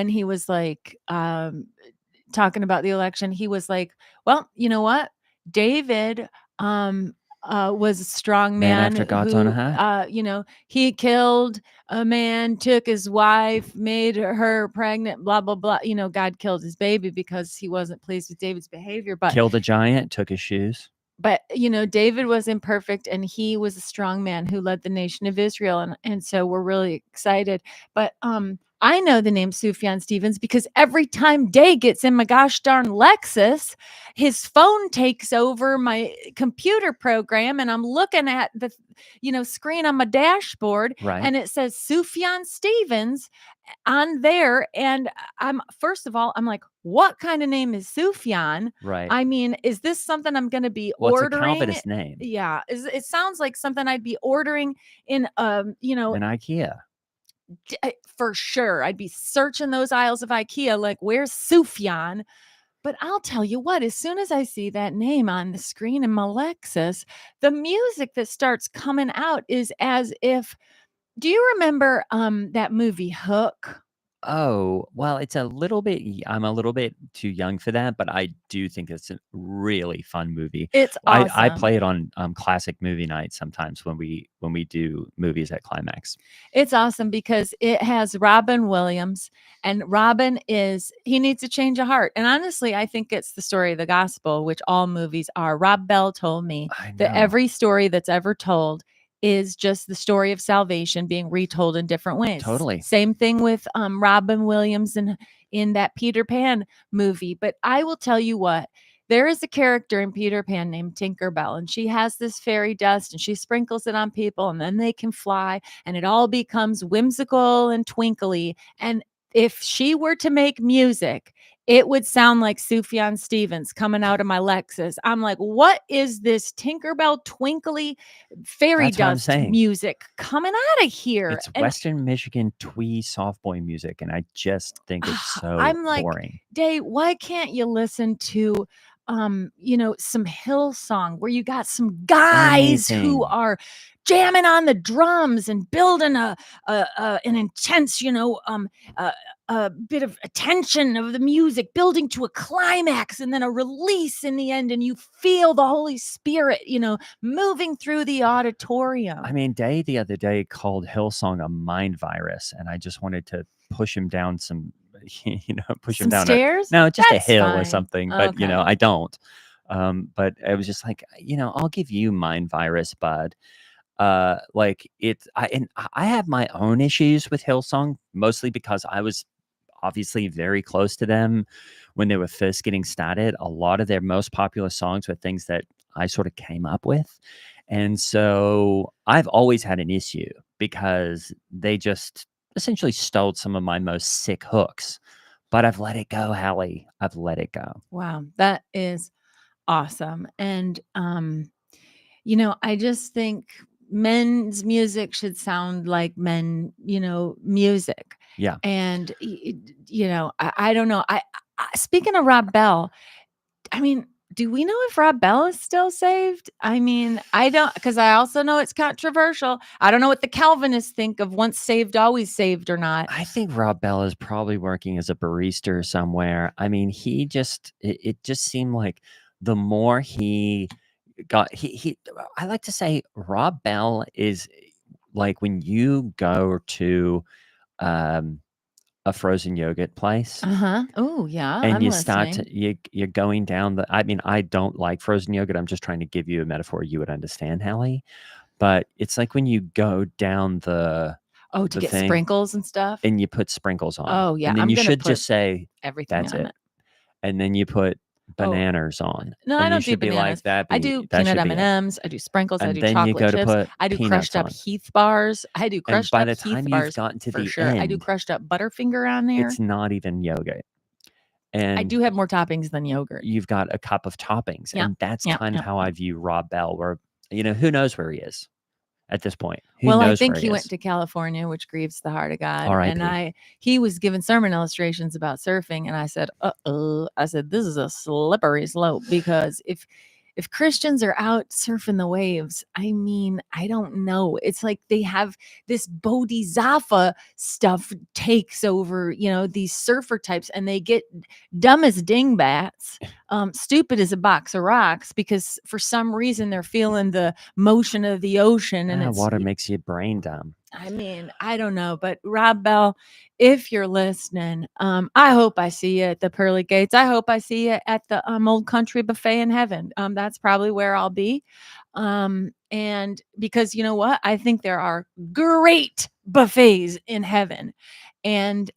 he was like talking about the election, he was like, well, you know what? David was a strong Man man after God's own who, heart. he killed a man, took his wife, made her pregnant, blah, blah, blah. God killed his baby because he wasn't pleased with David's behavior. But Killed a giant, took his shoes. David was imperfect, and he was a strong man who led the nation of Israel. And so we're really excited. But I know the name Sufjan Stevens because every time Day gets in my gosh darn Lexus, his phone takes over my computer program, and I'm looking at the screen on my dashboard, Right. and it says Sufjan Stevens on there. And first of all, I'm like, what kind of name is Sufjan? Right. I mean, is this something I'm going to be Well, it's a ordering? Calvinist name. Yeah, it sounds like something I'd be ordering in In IKEA. for sure. I'd be searching those aisles of IKEA like, where's Sufjan? But I'll tell you what, as soon as I see that name on the screen in my Lexus, the music that starts coming out is as if, do you remember that movie Hook? Oh, well, it's a little bit I'm a little bit too young for that, but I do think it's a really fun movie. It's I awesome. play it on, classic movie night sometimes when we do movies at Climax. It's awesome because it has Robin Williams, and Robin he needs a change of heart. And honestly, I think it's the story of the gospel, which all movies are. Rob Bell told me I that know. every story that's ever told is just the story of salvation being retold in different ways. Totally. Same thing with Robin Williams in that Peter Pan movie. But I will tell you what, there is a character in Peter Pan named Tinkerbell, and she has this fairy dust, and she sprinkles it on people, and then they can fly, and it all becomes whimsical and twinkly. And if she were to make music, it would sound like Sufjan Stevens coming out of my Lexus. I'm like, what is this Tinkerbell twinkly fairy That's what I'm dust saying. music coming out of here? It's And Western Michigan twee soft boy music, and I just think it's so I'm like, boring. Day, why can't you listen to some Hillsong where you got some guys who Anything. are jamming on the drums and building an intense, a bit of attention of the music, building to a climax and then a release in the end, and you feel the Holy Spirit, moving through the auditorium. I mean, Day the other day called Hillsong a mind virus, and I just wanted to push him down push him Some down stairs? just That's a hill or fine. something. But Okay. I don't. But I was just like, I'll give you mind virus, bud. Like I have my own issues with Hillsong, mostly because I was obviously very close to them when they were first getting started. A lot of their most popular songs were things that I sort of came up with. And so I've always had an issue because they just essentially stole some of my most sick hooks. But I've let it go, Hallie. I've let it go. Wow, that is awesome. And you know, I just think men's music should sound like men, you know, music. Yeah. And you know, I don't know. Speaking of Rob Bell, I mean, do we know if Rob Bell is still saved? I mean, I don't, because I also know it's controversial. I don't know what the Calvinists think of once saved, always saved or not. I think Rob Bell is probably working as a barista somewhere. I mean, it just seemed like the more he got, I like to say Rob Bell is like when you go to um, a frozen yogurt place Uh-huh. Oh, yeah, and I'm you start listening. to, you're going down I mean, I don't like frozen yogurt. I'm just trying to give you a metaphor you would understand, Hallie. But it's like when you go down Oh, to the get thing sprinkles and stuff? and you put sprinkles on. Oh, yeah, And then I'm you gonna should put just say, everything "That's on it." it. And then you put Oh, bananas on, no, I and you don't do should be like, bananas. I do that peanut should be it." M&Ms, I do sprinkles, I And do then you chocolate go to chips, put I do crushed peanuts up on. Heath bars. I do And crushed by up the Heath time you've bars gotten to for the sure. I do end, crushed up Butterfinger on there. it's not even yogurt. I And do have more toppings than yogurt. you've got a cup of toppings. Yeah, And that's yeah, kind of yeah, how yeah. I view Rob Bell, where, who knows where he is at this point? Who Well, I knows where think he he went is? to California, which grieves the heart of God. And R.I.P. he was giving sermon illustrations about surfing, and I said, "Uh-oh." I said, "This is a slippery slope because if Christians are out surfing the waves, I mean, I don't know. It's like they have this bodhisattva stuff takes over, you know, these surfer types, and they get dumb as dingbats, stupid as a box of rocks because for some reason they're feeling the motion of the ocean, and it's, Water makes you brain dumb. I mean, I don't know, but Rob Bell, if you're listening, I hope I see you at the pearly gates. I hope I see you at the old country buffet in heaven. That's probably where I'll be. And because you know what? I think there are great buffets in heaven. And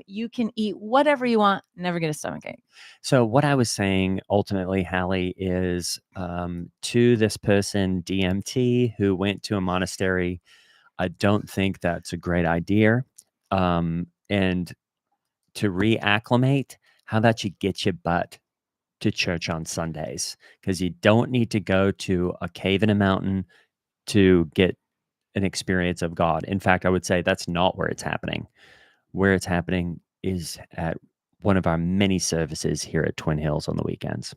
you can eat whatever you want, never get a stomachache. So what I was saying ultimately, Hallie, is to this person, DMT, who went to a monastery. I don't think that's a great idea. And to reacclimate, how about you get your butt to church on Sundays? Because you don't need to go to a cave in a mountain to get an experience of God. In fact, I would say that's not where it's happening. Where it's happening is at one of our many services here at Twin Hills on the weekends.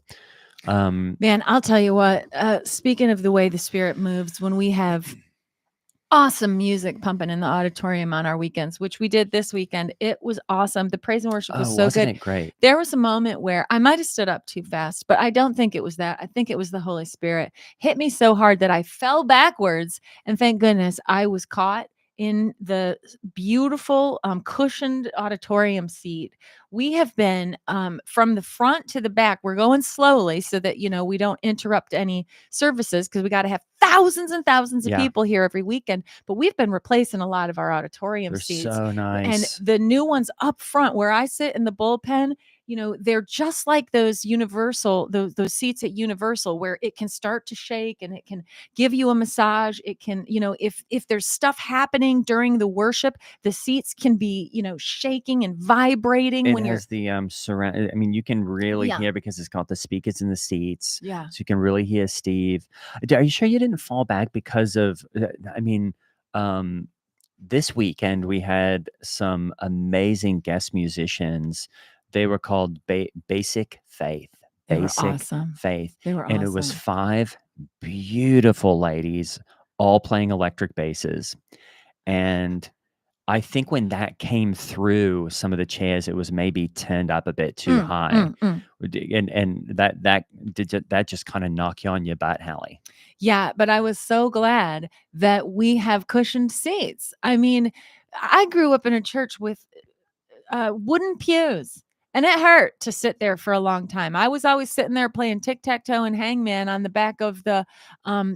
Man, I'll tell you what, speaking of the way the spirit moves, when we have awesome music pumping in the auditorium on our weekends, which we did this weekend. It was awesome. The praise and worship was Oh, so wasn't good. it great? There was a moment where I might have stood up too fast, but I don't think it was that. I think it was the Holy Spirit hit me so hard that I fell backwards. And thank goodness I was caught in the beautiful cushioned auditorium seat. We have been from the front to the back. We're going slowly so that, you know, we don't interrupt any services because we got to have thousands and thousands of Yeah. people here every weekend. But we've been replacing a lot of our auditorium They're seats. so And nice. the new ones up front where I sit in the bullpen, you know, they're just like those Universal, those seats at Universal where it can start to shake and it can give you a massage. It can, you know, if there's stuff happening during the worship, the seats can be, you know, shaking and vibrating It when you're, has the surround. I mean, you can really yeah, hear because it's got the speakers in the seats, yeah. so you can really hear Steve. Are you sure you didn't fall back because of? I mean, um, this weekend we had some amazing guest musicians. They were called Basic Faith. They were Basic awesome. Faith, They were and it was awesome. 5 beautiful ladies all playing electric basses, and I think when that came through some of the chairs, it was maybe turned up a bit too Mm, high. mm, mm. And that just kind of knock you on your butt, Hallie. Yeah, but I was so glad that we have cushioned seats. I mean, I grew up in a church with wooden pews, and it hurt to sit there for a long time. I was always sitting there playing tic tac toe and hangman on the back of the,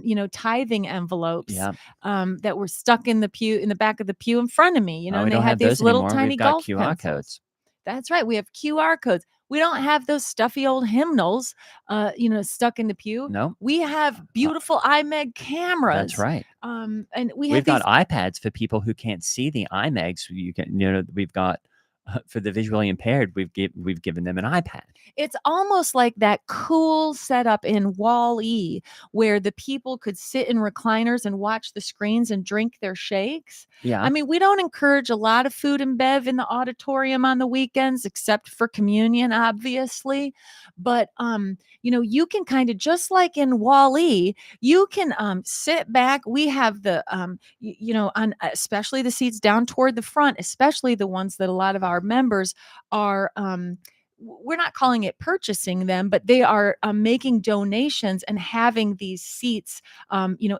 you know, tithing envelopes Yeah. that were stuck in the pew in the back of the pew in front of me. You know, Oh, we and they don't had have these those little anymore. tiny We've got golf QR pencils. codes. That's right. We have QR codes. We don't have those stuffy old hymnals, stuck in the pew. No, We have uh, beautiful iMeg that's cameras. right. And we have We've got these. iPads for people who can't see the iMegs. We've got for the visually impaired. We've given them an iPad. It's almost like that cool setup in Wall-E where the people could sit in recliners and watch the screens and drink their shakes. Yeah, I mean, we don't encourage a lot of food and bev in the auditorium on the weekends, except for communion, obviously. But you can kind of, just like in Wall-E, you can sit back. We have the on especially the seats down toward the front, especially the ones that a lot of our members are we're not calling it purchasing them, but they are making donations and having these seats,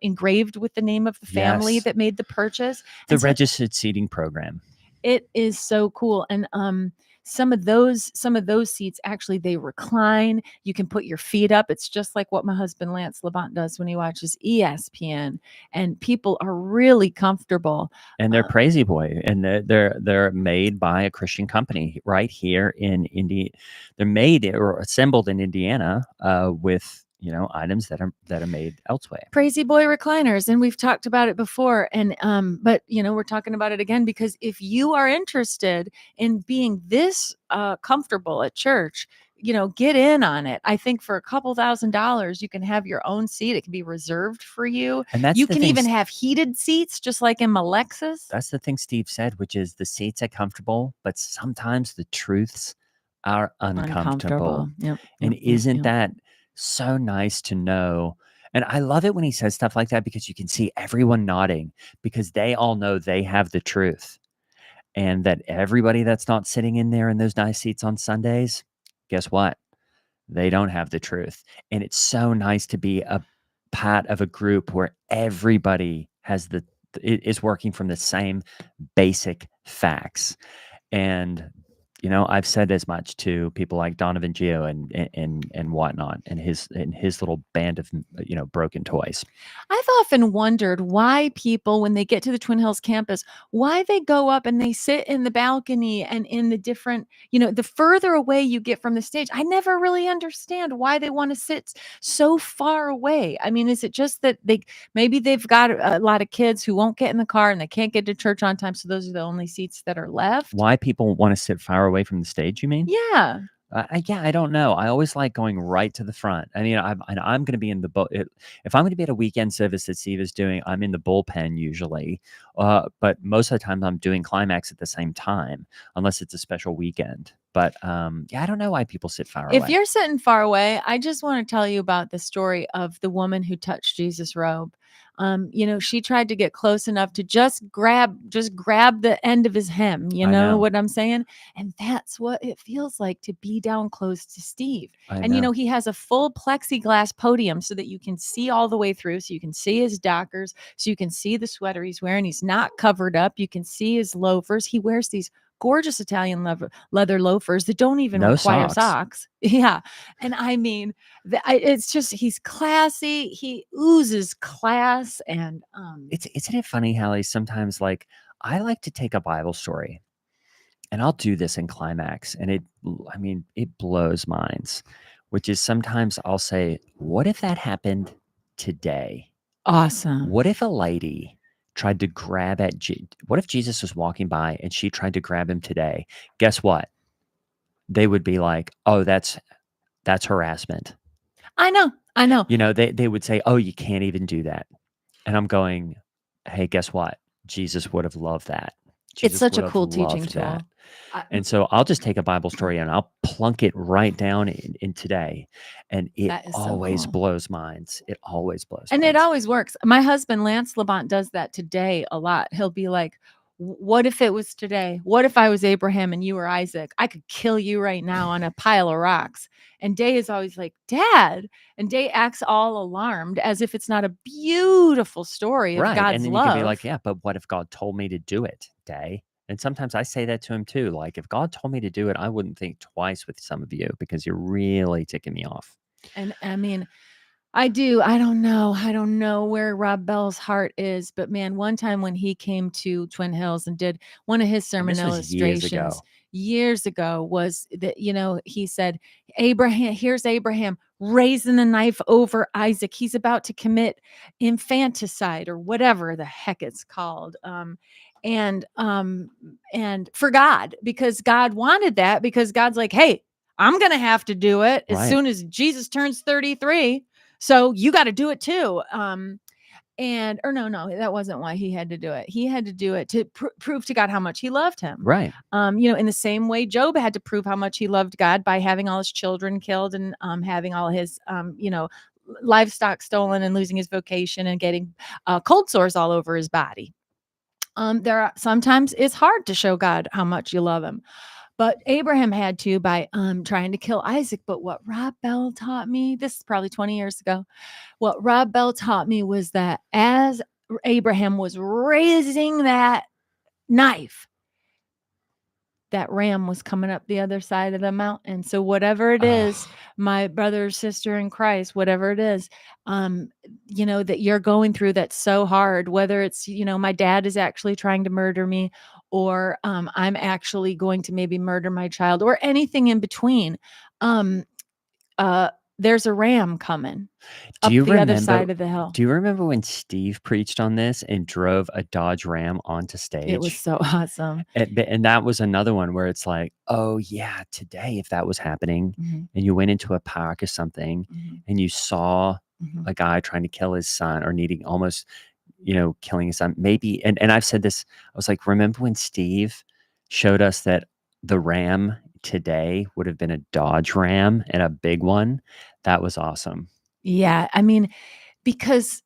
engraved with the name of the family yes, that made the purchase. the And so registered seating program. it is so cool. And some of those seats actually, they recline. You can put your feet up. It's just like what my husband Lance Labont does when he watches ESPN, and people are really comfortable. And they're Crazy Boy, and they're made by a Christian company right here in Indy. They're made or assembled in Indiana with items that are made elsewhere. Crazy Boy recliners, and we've talked about it before, and but we're talking about it again because if you are interested in being this comfortable at church, get in on it. I think for a couple $1,000 you can have your own seat. It can be reserved for you. And that's You the can thing. even have heated seats, just like in my Lexus. That's the thing Steve said, which is the seats are comfortable, but sometimes the truths are uncomfortable. Yep, And yep, yep, isn't yep. that so nice to know? And I love it when he says stuff like that because you can see everyone nodding because they all know they have the truth. And that everybody that's not sitting in there in those nice seats on Sundays, guess what? They don't have the truth. And it's so nice to be a part of a group where everybody is working from the same basic facts. And I've said as much to people like Donovan Geo and whatnot, and his little band of broken toys. I've often wondered why people, when they get to the Twin Hills campus, why they go up and they sit in the balcony and in the different, the further away you get from the stage. I never really understand why they want to sit so far away. I mean, is it just that maybe they've got a lot of kids who won't get in the car and they can't get to church on time, so those are the only seats that are left? Why people want to sit far away from the stage, you mean? Yeah. I don't know. I always like going right to the front. And I'm going to be in if I'm going to be at a weekend service that Steve is doing, I'm in the bullpen usually. But most of the time I'm doing climax at the same time, unless it's a special weekend. But I don't know why people sit far away. If you're sitting far away, I just want to tell you about the story of the woman who touched Jesus' robe. She tried to get close enough to just grab the end of his hem. You I know know. what I'm saying? And that's what it feels like to be down close to Steve. I And know. he has a full plexiglass podium so that you can see all the way through. So you can see his Dockers, so you can see the sweater he's wearing. He's not covered up. You can see his loafers. He wears these gorgeous Italian leather loafers that don't even No require socks. socks. Yeah. And I mean, it's just, he's classy. He oozes class. And Isn't it funny, Hallie? Sometimes I like to take a Bible story, and I'll do this in climax, and it blows minds. Which is sometimes I'll say, "What if that happened today? awesome. What if a lady tried to grab at what if Jesus was walking by and she tried to grab him today? Guess what? They would be like, "Oh, that's harassment." I know. They would say, "Oh, you can't even do that." And I'm going, "Hey, guess what? Jesus would have loved that. It's Jesus such would a have cool teaching loved tool. that." And so I'll just take a Bible story and I'll plunk it right down in today. And it That is so always cool. blows minds. It always blows And minds. it always works. My husband, Lance Labont, does that today a lot. He'll be like, what if it was today? What if I was Abraham and you were Isaac? I could kill you right now on a pile of rocks. And Day is always like, Dad. And Day acts all alarmed as if it's not a beautiful story of Right. God's And then love. you can be like, "Yeah, but what if God told me to do it, Day?" And sometimes I say that to him too. Like, if God told me to do it, I wouldn't think twice with some of you because you're really ticking me off. And I mean, I do. I don't know. I don't know where Rob Bell's heart is, but man, one time when he came to Twin Hills and did one of his And sermon this was years illustrations, ago. years ago was that, he said, Abraham, here's Abraham raising the knife over Isaac. He's about to commit infanticide or whatever the heck it's called. And for God, because God wanted that, because God's like, hey, I'm going to have to do it as Right. soon as Jesus turns 33. So you got to do it too. Or no, that wasn't why he had to do it. He had to do it to prove to God how much he loved him. Right. In the same way Job had to prove how much he loved God by having all his children killed and having all his, livestock stolen and losing his vocation and getting cold sores all over his body. Sometimes it's hard to show God how much you love him. But Abraham had to by trying to kill Isaac. But what Rob Bell taught me, this is probably 20 years ago, what Rob Bell taught me was that as Abraham was raising that knife, that ram was coming up the other side of the mountain. So whatever it is, my brother or sister in Christ, whatever it is, that you're going through that's so hard, whether it's, my dad is actually trying to murder me, or I'm actually going to maybe murder my child, or anything in between. There's a ram coming up the other side of the hill. Do you remember when Steve preached on this and drove a Dodge Ram onto stage? It was so awesome. And that was another one where it's like, oh yeah, today, if that was happening and you went into a park or something and you saw a guy trying to kill his son or needing almost, killing his son, maybe. And I've said this, I was like, remember when Steve showed us that the Ram today would have been a Dodge Ram and a big one? That was awesome. Yeah. I mean, because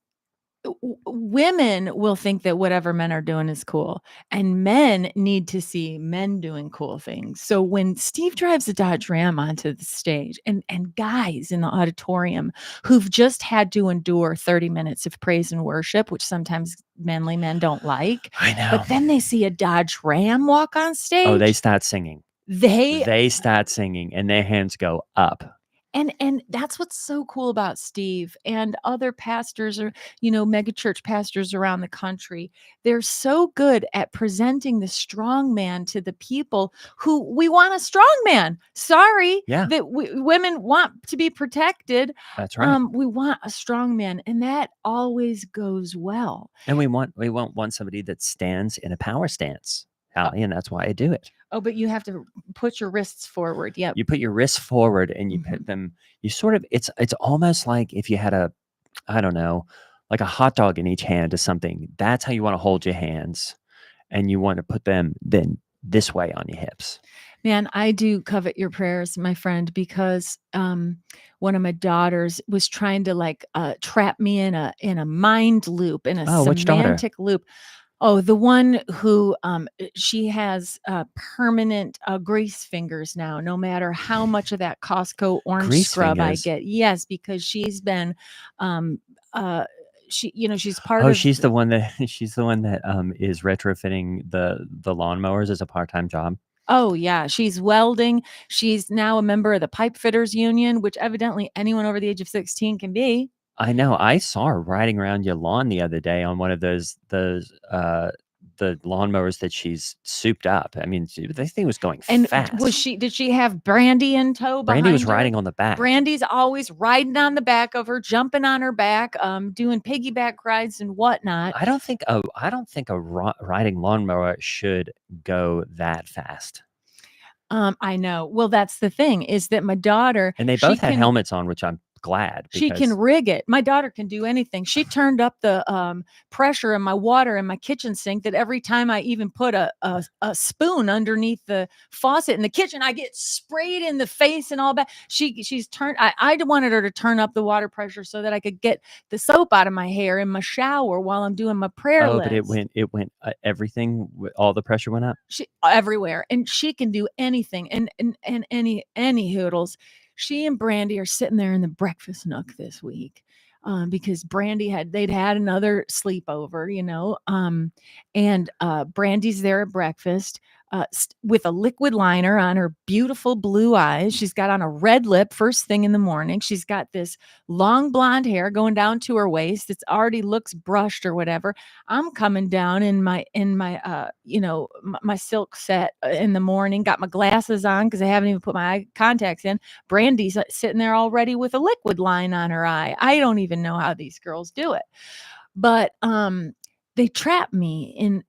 women will think that whatever men are doing is cool, and men need to see men doing cool things. So when Steve drives a Dodge Ram onto the stage, and guys in the auditorium who've just had to endure 30 minutes of praise and worship, which sometimes manly men don't like, I know. but then they see a Dodge Ram walk on stage. Oh, they start singing. They start singing and their hands go up. And that's what's so cool about Steve and other pastors, or, megachurch pastors around the country. They're so good at presenting the strong man to the people who we want a strong man. Sorry that women want to be protected. That's right. We want a strong man, and that always goes well. And we want somebody that stands in a power stance, Hallie, and that's why I do it. Oh, but you have to put your wrists forward. Yep. You put your wrists forward and you put them, you sort of, it's almost like if you had I don't know, like a hot dog in each hand or something. That's how you want to hold your hands, and you want to put them then this way on your hips. Man, I do covet your prayers, my friend, because one of my daughters was trying to trap me in a mind loop, in a semantic loop. Oh, the one who she has permanent grease fingers now, no matter how much of that Costco orange grease scrub fingers. I get. Yes, because she's been she's part of she's the one that is retrofitting the lawnmowers as a part-time job. Oh yeah, she's welding. She's now a member of the pipe fitters union, which evidently anyone over the age of 16 can be. I know. I saw her riding around your lawn the other day on one of the lawnmowers that she's souped up. I mean, this thing was going fast. Did she have Brandy in tow behind Brandy was her? riding on the back. Brandy's always riding on the back of her, jumping on her back, doing piggyback rides and whatnot. I don't think a riding lawnmower should go that fast. I know. Well, that's the thing, is that my daughter, and they both had helmets on, which I'm glad. She can rig it. My daughter can do anything. She turned up the pressure in my water in my kitchen sink, that every time I even put a spoon underneath the faucet in the kitchen, I get sprayed in the face and all that. She's turned. I wanted her to turn up the water pressure so that I could get the soap out of my hair in my shower while I'm doing my prayer list. But it went everything. All the pressure went up. She everywhere, and she can do anything and any hoodles. She and Brandy are sitting there in the breakfast nook this week because they'd had another sleepover, and Brandy's there at breakfast. with a liquid liner on her beautiful blue eyes. She's got on a red lip first thing in the morning. She's got this long blonde hair going down to her waist. It's already looks brushed or whatever. I'm coming down in my silk set in the morning, got my glasses on because I haven't even put my eye contacts in. Brandy's sitting there already with a liquid line on her eye. I don't even know how these girls do it. But they trap me in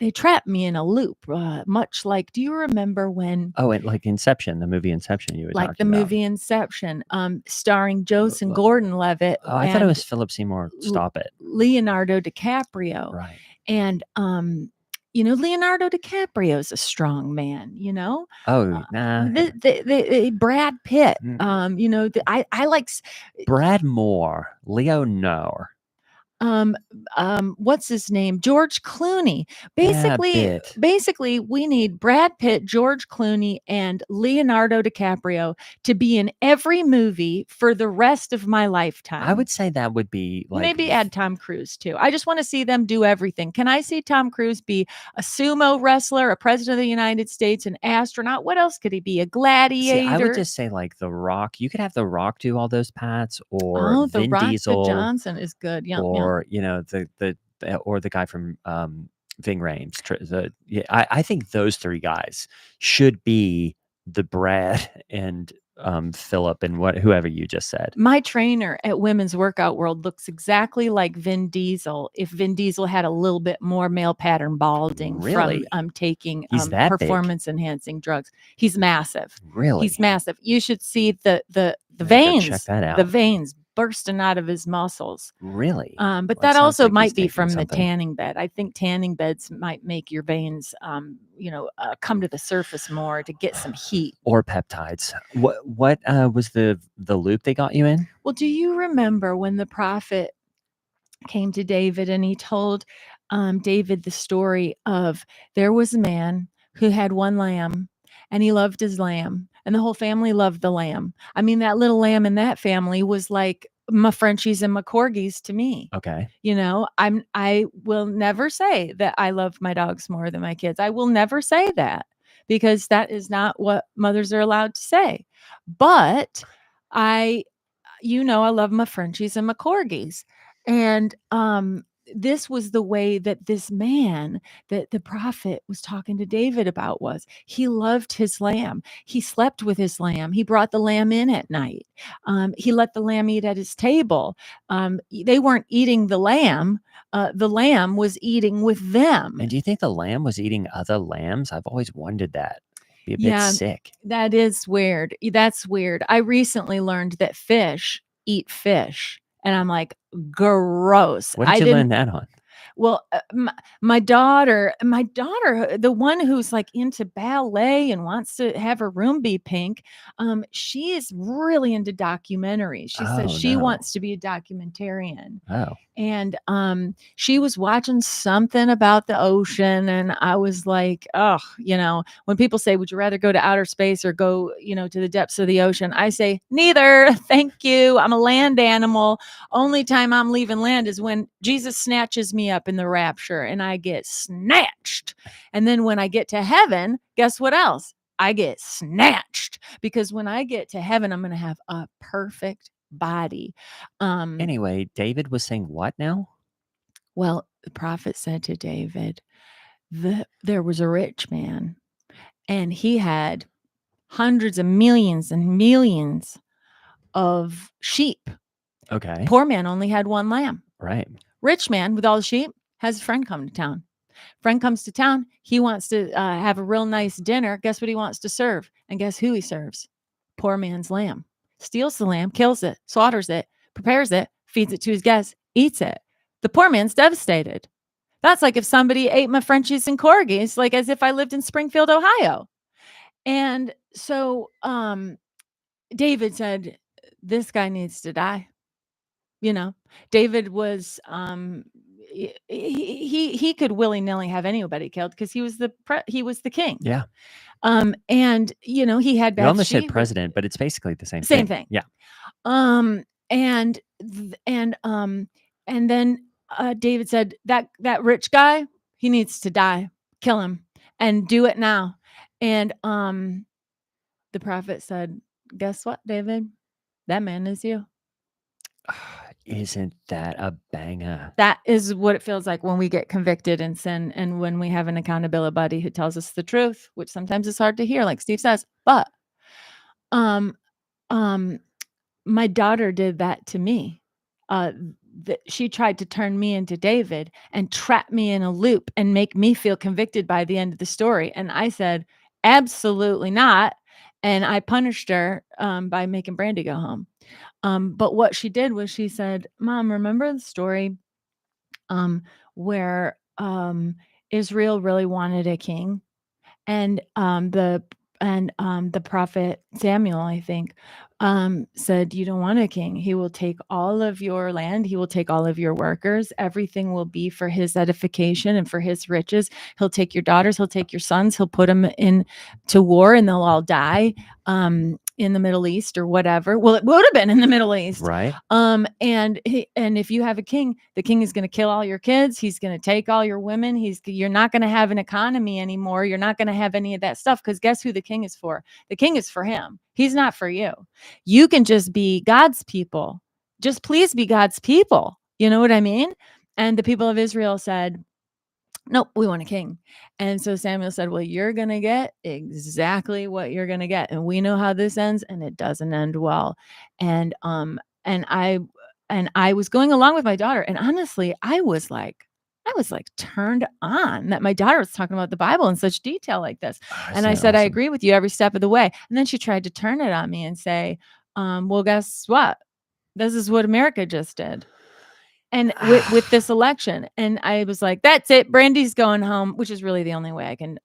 a loop, much like, do you remember when, Oh, and like Inception, the movie Inception you were like the talking about. movie Inception, starring Joseph Gordon-Levitt Oh, I thought it and was Philip Seymour. Stop it. Leonardo DiCaprio. Right. And Leonardo DiCaprio is a strong man, Oh, nah. Brad Pitt, Mm. I like Brad Moore, Leo Noor. What's his name? George Clooney. Yeah, bit. Basically, we need Brad Pitt, George Clooney, and Leonardo DiCaprio to be in every movie for the rest of my lifetime. I would say that would be like maybe add Tom Cruise too. I just want to see them do everything. Can I see Tom Cruise be a sumo wrestler, a president of the United States, an astronaut? What else could he be? A gladiator? See, I would just say like The Rock. You could have The Rock do all those Pats, or The Vin Rock Diesel, Johnson is good. Yeah, or the guy from Ving Rhames. I think those three guys should be the Brad and Philip and whoever you just said. My trainer at Women's Workout World looks exactly like Vin Diesel if Vin Diesel had a little bit more male pattern balding Really? from taking He's that big? performance enhancing drugs. He's massive. Really? He's massive. You should see the Go veins. check that out. The veins bursting out of his muscles. Really? But Well, that sounds also like he's might be taking from the something. tanning bed. I think tanning beds might make your veins, come to the surface more to get some heat. Or peptides. What was the loop they got you in? Well, do you remember when the prophet came to David and he told David the story of, there was a man who had one lamb and he loved his lamb and the whole family loved the lamb. I mean, that little lamb in that family was like my Frenchies and my corgis to me. Okay. I will never say that I love my dogs more than my kids. I will never say that, because that is not what mothers are allowed to say. But I love my Frenchies and my corgis. And this was the way that this man that the prophet was talking to David about was. He loved his lamb. He slept with his lamb. He brought the lamb in at night. He let the lamb eat at his table. They weren't eating the lamb. The lamb was eating with them. And do you think the lamb was eating other lambs? I've always wondered that. Be a bit sick. That is weird. That's weird. I recently learned that fish eat fish. And I'm like, gross. What did you learn that on? Well, my daughter, the one who's like into ballet and wants to have her room be pink, she is really into documentaries. She says she wants to be a documentarian. Oh. And she was watching something about the ocean, and I was like, oh, when people say, would you rather go to outer space or go, to the depths of the ocean? I say, neither. Thank you. I'm a land animal. Only time I'm leaving land is when Jesus snatches me up in the rapture and I get snatched. And then when I get to heaven, guess what else? I get snatched, because when I get to heaven, I'm going to have a perfect body. Anyway, David was saying what now? Well, the prophet said to David, there was a rich man and he had hundreds of millions and millions of sheep. Okay. Poor man only had one lamb. Right. Rich man with all the sheep has a friend come to town. Friend comes to town. He wants to have a real nice dinner. Guess what he wants to serve? And guess who he serves? Poor man's lamb. Steals the lamb, kills it, slaughters it, prepares it, feeds it to his guests, eats it. The poor man's devastated. That's like if somebody ate my Frenchies and corgis, like as if I lived in Springfield, Ohio. And so David said, this guy needs to die. David was he could willy-nilly have anybody killed because he was the king. Yeah. And he had You almost said president, but it's basically the same thing. Yeah. And then David said that rich guy, he needs to die. Kill him and do it now. And the prophet said, "Guess what, David? That man is you." Isn't that a banger? That is what it feels like when we get convicted in sin and when we have an accountability buddy who tells us the truth, which sometimes is hard to hear, like Steve says. But um, um, my daughter did that to me. She tried to turn me into David and trap me in a loop and make me feel convicted by the end of the story. And I said, absolutely not. And I punished her by making Brandy go home. But what she did was she said, Mom, remember the story where Israel really wanted a king? And the prophet Samuel, I think, said, "You don't want a king. He will take all of your land. He will take all of your workers. Everything will be for his edification and for his riches. He'll take your daughters. He'll take your sons. He'll put them in to war, and they'll all die." In the Middle East or whatever. Well, it would have been in the Middle East. Right. And if you have a king, the king is going to kill all your kids. He's going to take all your women. You're not going to have an economy anymore. You're not going to have any of that stuff, because guess who the king is for? The king is for him. He's not for you. You can just be God's people. Just please be God's people. You know what I mean? And the people of Israel said, nope, we want a king. And so Samuel said, well, you're going to get exactly what you're going to get. And we know how this ends, and it doesn't end well. And I was going along with my daughter, and honestly, I was like turned on that my daughter was talking about the Bible in such detail like this. And I said, I agree with you every step of the way. And then she tried to turn it on me and say, well, guess what? This is what America just did. And with this election. And I was like, that's it. Brandy's going home, which is really the only way I can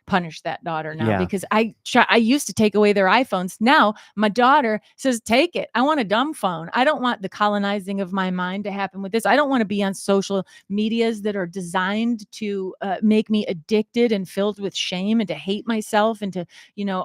punish that daughter now, because I used to take away their iPhones. Now my daughter says, take it. I want a dumb phone. I don't want the colonizing of my mind to happen with this. I don't want to be on social medias that are designed to make me addicted and filled with shame and to hate myself and to,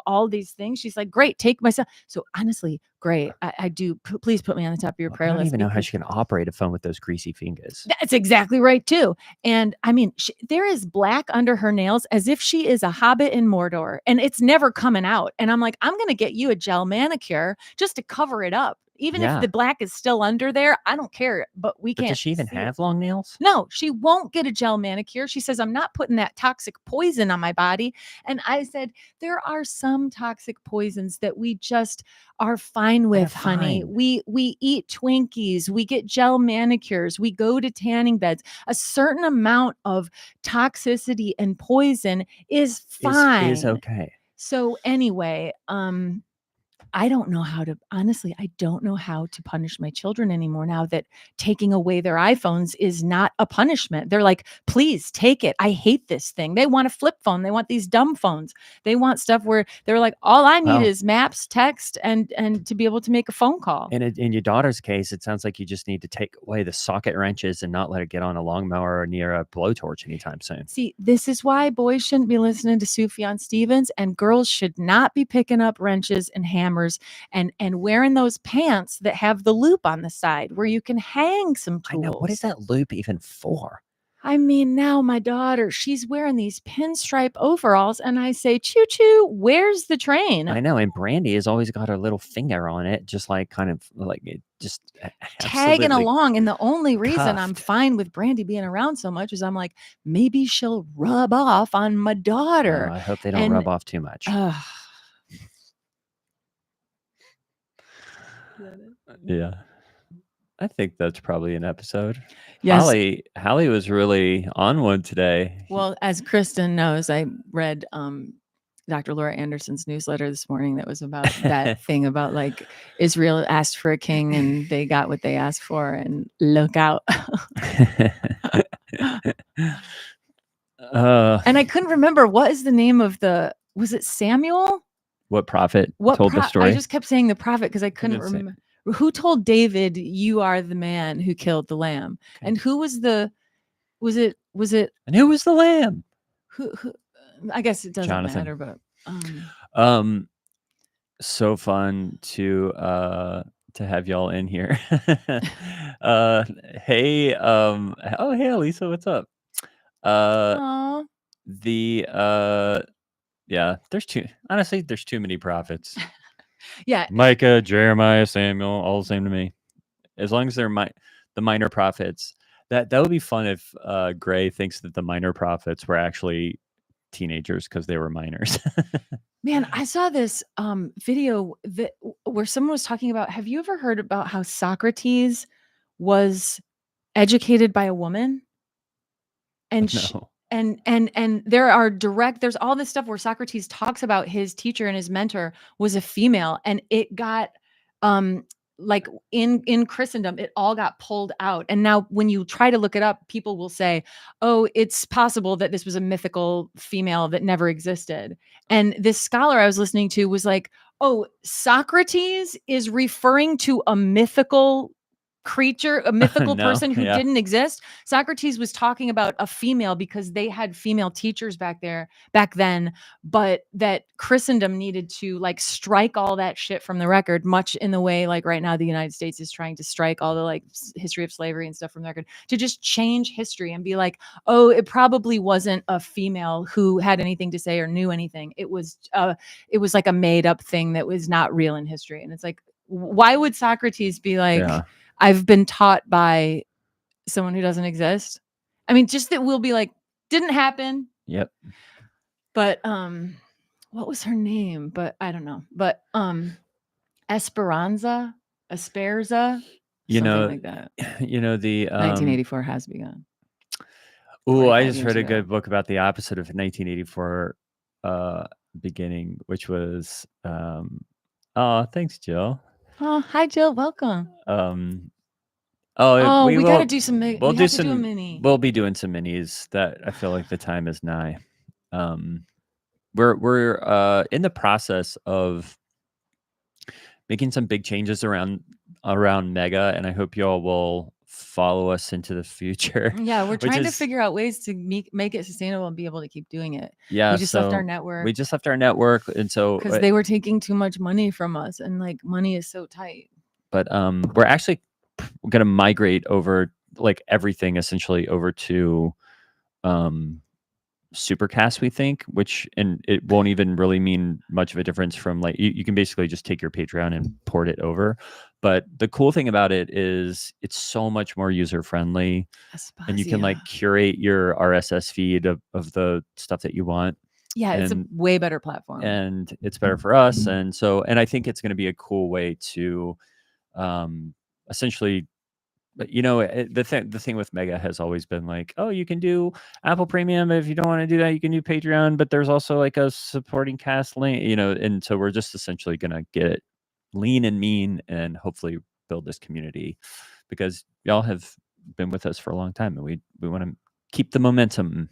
all these things. She's like, great, take myself. So honestly, great. I do. Please put me on the top of your prayer list. I don't even know how she can operate a phone with those greasy fingers. That's exactly right too. And I mean, there is black under her nails as if she is a hobbit in Mordor, and it's never coming out. And I'm like, I'm going to get you a gel manicure just to cover it up. Even if the black is still under there, I don't care. But we can't. Does she even have long nails? No, she won't get a gel manicure. She says, I'm not putting that toxic poison on my body. And I said, there are some toxic poisons that we just are fine with, honey. We eat Twinkies. We get gel manicures. We go to tanning beds. A certain amount of toxicity and poison is fine. Is okay. So anyway, I don't know how to punish my children anymore now that taking away their iPhones is not a punishment. They're like, please take it. I hate this thing. They want a flip phone. They want these dumb phones. They want stuff where they're like, all I need is maps, text, and to be able to make a phone call. And in your daughter's case, it sounds like you just need to take away the socket wrenches and not let her get on a lawnmower or near a blowtorch anytime soon. See, this is why boys shouldn't be listening to Sufjan Stevens, and girls should not be picking up wrenches and hammers and wearing those pants that have the loop on the side where you can hang some tools. I know. What is that loop even for? I mean, now my daughter, she's wearing these pinstripe overalls, and I say, choo choo, where's the train? I know. And Brandy has always got her little finger on it, just like kind of like it just tagging along. And the only reason I'm fine with Brandy being around so much is I'm like, maybe she'll rub off on my daughter. I hope they don't rub off too much. Yeah. I think that's probably an episode. Yes. Hallie was really on one today. Well, as Kristen knows, I read Dr. Laura Anderson's newsletter this morning that was about that thing about like Israel asked for a king and they got what they asked for, and look out. And I couldn't remember, what is the name of was it Samuel? What prophet told the story? I just kept saying the prophet because I couldn't remember. Who told David, you are the man who killed the lamb? Okay. And who was was it? And who was the lamb? Who I guess it doesn't matter, but so fun to have y'all in here. Hey, hey Elisa, what's up? Yeah, there's too many prophets. Yeah. Micah, Jeremiah, Samuel, all the same to me. As long as they're the minor prophets. That would be fun if Gray thinks that the minor prophets were actually teenagers because they were minors. Man, I saw this video where someone was talking about, have you ever heard about how Socrates was educated by a woman? And No. and there's all this stuff where Socrates talks about his teacher and his mentor was a female, and it got like in Christendom, it all got pulled out. And now when you try to look it up, people will say, oh, it's possible that this was a mythical female that never existed. And this scholar I was listening to was like, oh, Socrates is referring to a mythical creature, a mythical No, person who yeah. didn't exist. Socrates was talking about a female because they had female teachers back then, but that Christendom needed to like strike all that shit from the record, much in the way like right now the United States is trying to strike all the like history of slavery and stuff from the record, to just change history and be like, oh, it probably wasn't a female who had anything to say or knew anything. It was like a made up thing that was not real in history. And it's like, why would Socrates be like, Yeah. I've been taught by someone who doesn't exist? I mean, just that we'll be like, didn't happen. Yep. But what was her name? But I don't know. But Asperza, something like that. The 1984 has begun. Oh, I just read a good book about the opposite of 1984 beginning, which was oh, thanks, Jill. Oh, hi, Jill. Welcome. We got to do some. We'll do a mini. We'll be doing some minis. That I feel like the time is nigh. We're in the process of making some big changes around Mega, and I hope y'all will follow us into the future. Yeah, we're trying to figure out ways to make it sustainable and be able to keep doing it. Yeah, we just left our network. And so because they were taking too much money from us, and like money is so tight. But we're actually going to migrate over like everything essentially over to Supercast, we think, and it won't even really mean much of a difference from like you can basically just take your Patreon and port it over. But the cool thing about it is it's so much more user friendly, and you can like curate your RSS feed of the stuff that you want. Yeah, it's a way better platform, and it's better for us. And I think it's going to be a cool way to essentially, but the thing with Mega has always been like, oh, you can do Apple Premium, but if you don't want to do that, you can do Patreon. But there's also like a supporting cast link, and so we're just essentially gonna get lean and mean and hopefully build this community, because y'all have been with us for a long time, and we want to keep the momentum.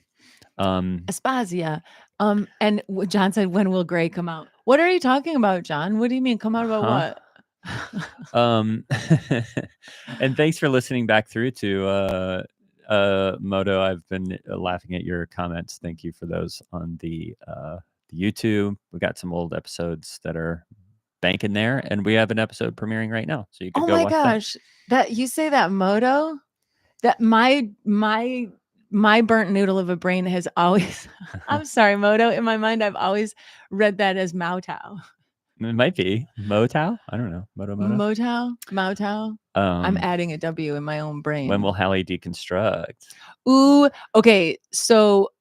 Aspasia. And John said, when will Gray come out? What are you talking about, John? What do you mean come out about what? And thanks for listening back through to Moto. I've been laughing at your comments. Thank you for those on the YouTube. We got some old episodes that are banking there, and we have an episode premiering right now, so you can go watch gosh, that you say that Moto, that my burnt noodle of a brain has always I'm sorry, Moto, in my mind I've always read that as Maotao. It might be Motao. I don't know. Maotao. I'm adding a W in my own brain. When will Hallie deconstruct? Ooh, okay. So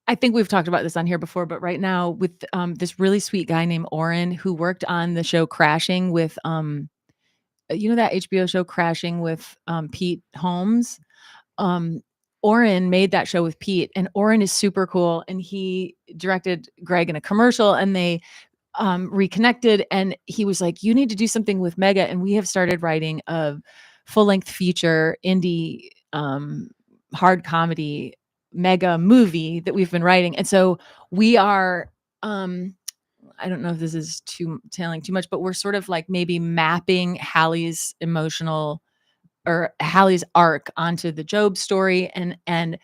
I think we've talked about this on here before, but right now with this really sweet guy named Oren, who worked on the show Crashing with that HBO show Crashing with Pete Holmes. Oren made that show with Pete, and Oren is super cool, and he directed Greg in a commercial, and they reconnected, and he was like, you need to do something with Mega. And we have started writing a full-length feature indie hard comedy Mega movie that we've been writing. And so we are I don't know if this is telling too much, but we're sort of like maybe mapping Hallie's emotional or Hallie's arc onto the Job story, and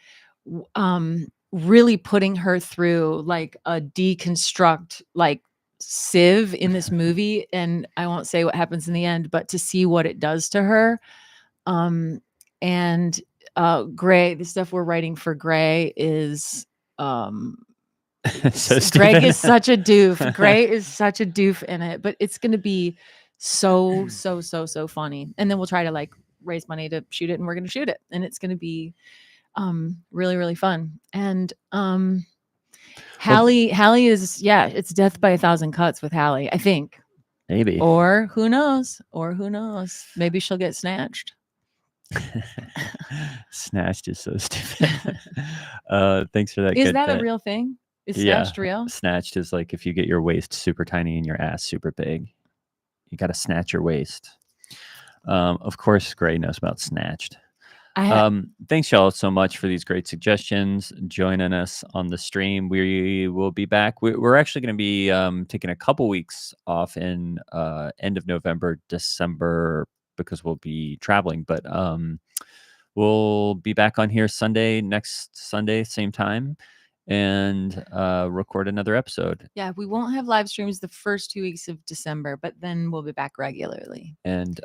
really putting her through like a deconstruct like sieve in this movie. And I won't say what happens in the end, but to see what it does to her. And Gray, the stuff we're writing for Gray is So Greg is stupid. such a doof. Gray is such a doof in it, but it's gonna be so funny. And then we'll try to like raise money to shoot it, and we're gonna shoot it, and it's gonna be really fun. And Well, Hallie is, yeah, it's death by a thousand cuts with Hallie, I think. maybe. Or who knows? Maybe she'll get snatched. Snatched is so stupid. Thanks for that Is good that a bit. real thing? Is Yeah, snatched real? snatched is like if you get your waist super tiny and your ass super big, you got to snatch your waist. Of course, Gray knows about snatched. Thanks y'all so much for these great suggestions, joining us on the stream. We will be back. We're actually going to be taking a couple weeks off in end of November, December, because we'll be traveling. But we'll be back on here next Sunday, same time, and record another episode. Yeah, we won't have live streams the first 2 weeks of December, but then we'll be back regularly. And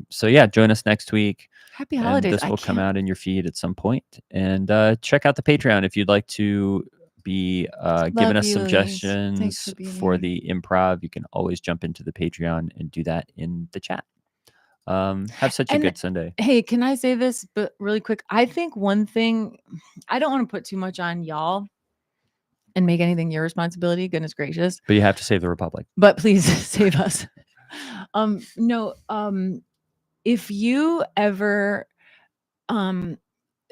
so yeah, join us next week. Happy And holidays. this will come out in your feed at some point. And check out the Patreon if you'd like to be giving us suggestions for the improv. You can always jump into the Patreon and do that in the chat. Have such a good Sunday. Hey, can I say this, but really quick? I think one thing, I don't want to put too much on y'all and make anything your responsibility. Goodness gracious. But you have to save the Republic. But please save us. If you ever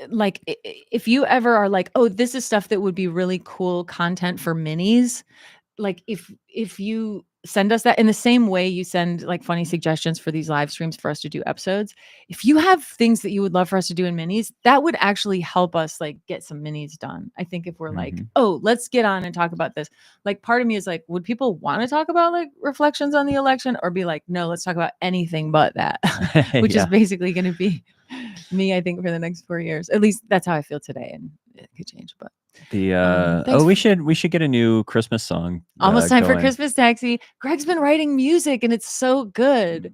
like if you ever are like, oh, this is stuff that would be really cool content for minis, like if you send us that in the same way you send like funny suggestions for these live streams for us to do episodes, if you have things that you would love for us to do in minis, that would actually help us like get some minis done. I think if we're like, oh, let's get on and talk about this, like part of me is like, would people want to talk about like reflections on the election, or be like, no, let's talk about anything but that, which is basically going to be me, I think, for the next 4 years. At least that's how I feel today, and it could change. But we should get a new Christmas song. Almost time for Christmas Taxi. Greg's been writing music, and it's so good.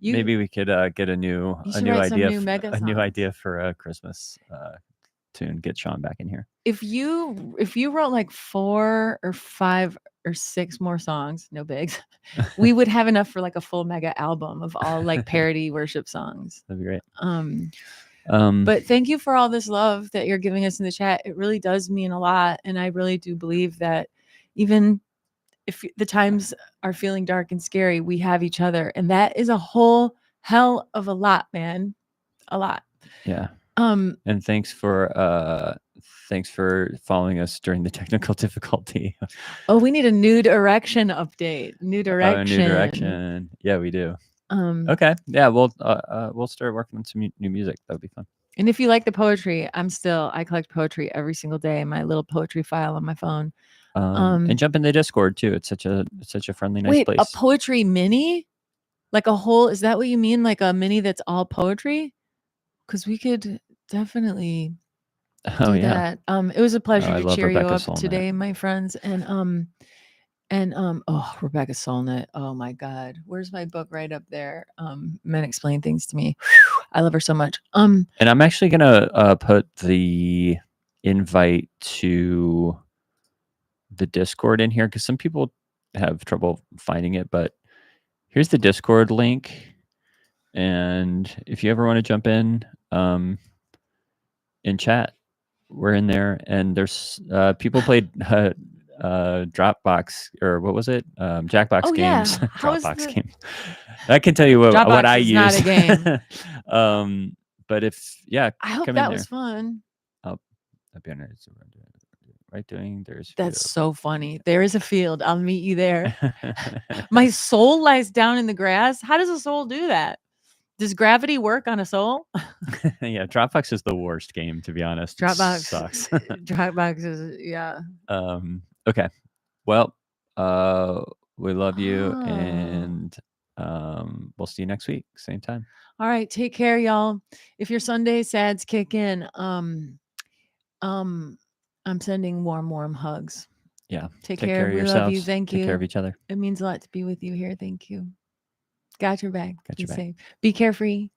Maybe we could get a new idea for a Christmas tune. Get Sean back in here. If you wrote like 4 or 5 or 6 more songs, no bigs, we would have enough for like a full mega album of all like parody worship songs. That'd be great. But thank you for all this love that you're giving us in the chat. It really does mean a lot. And I really do believe that even if the times are feeling dark and scary, we have each other. And that is a whole hell of a lot, man. A lot. Yeah. And thanks for following us during the technical difficulty. Oh, we need a nude erection update. Nude erection. Nude erection. Yeah, we do. Okay. Yeah, we'll start working on some new music. That would be fun. And if you like the poetry, I collect poetry every single day in my little poetry file on my phone. And jump in the Discord too. It's such a friendly, nice place. A poetry mini? Like a whole, is that what you mean? Like a mini that's all poetry? Because we could definitely do that. It was a pleasure to cheer you up today, my friends. And Rebecca Solnit. Oh my God. Where's my book? Right up there. Men Explain Things to Me. I love her so much. And I'm actually gonna put the invite to the Discord in here because some people have trouble finding it, but here's the Discord link. And if you ever want to jump in chat, we're in there. And there's people played Dropbox, or what was it? Jackbox games. Yeah. Dropbox games. I can tell you what I use. Not a game. But if I hope that was fun. I'll be on there. Right doing there's that's so funny. There is a field. I'll meet you there. My soul lies down in the grass. How does a soul do that? Does gravity work on a soul? Yeah, Dropbox is the worst game, to be honest. Dropbox sucks. Dropbox is, yeah. Okay. Well, we love you, and we'll see you next week, same time. All right, take care, y'all. If your Sunday sads kick in, I'm sending warm hugs. Yeah. Take care of yourselves. Love you. Thank you. Take care of each other. It means a lot to be with you here. Thank you. Got your back. Be safe. Be carefree.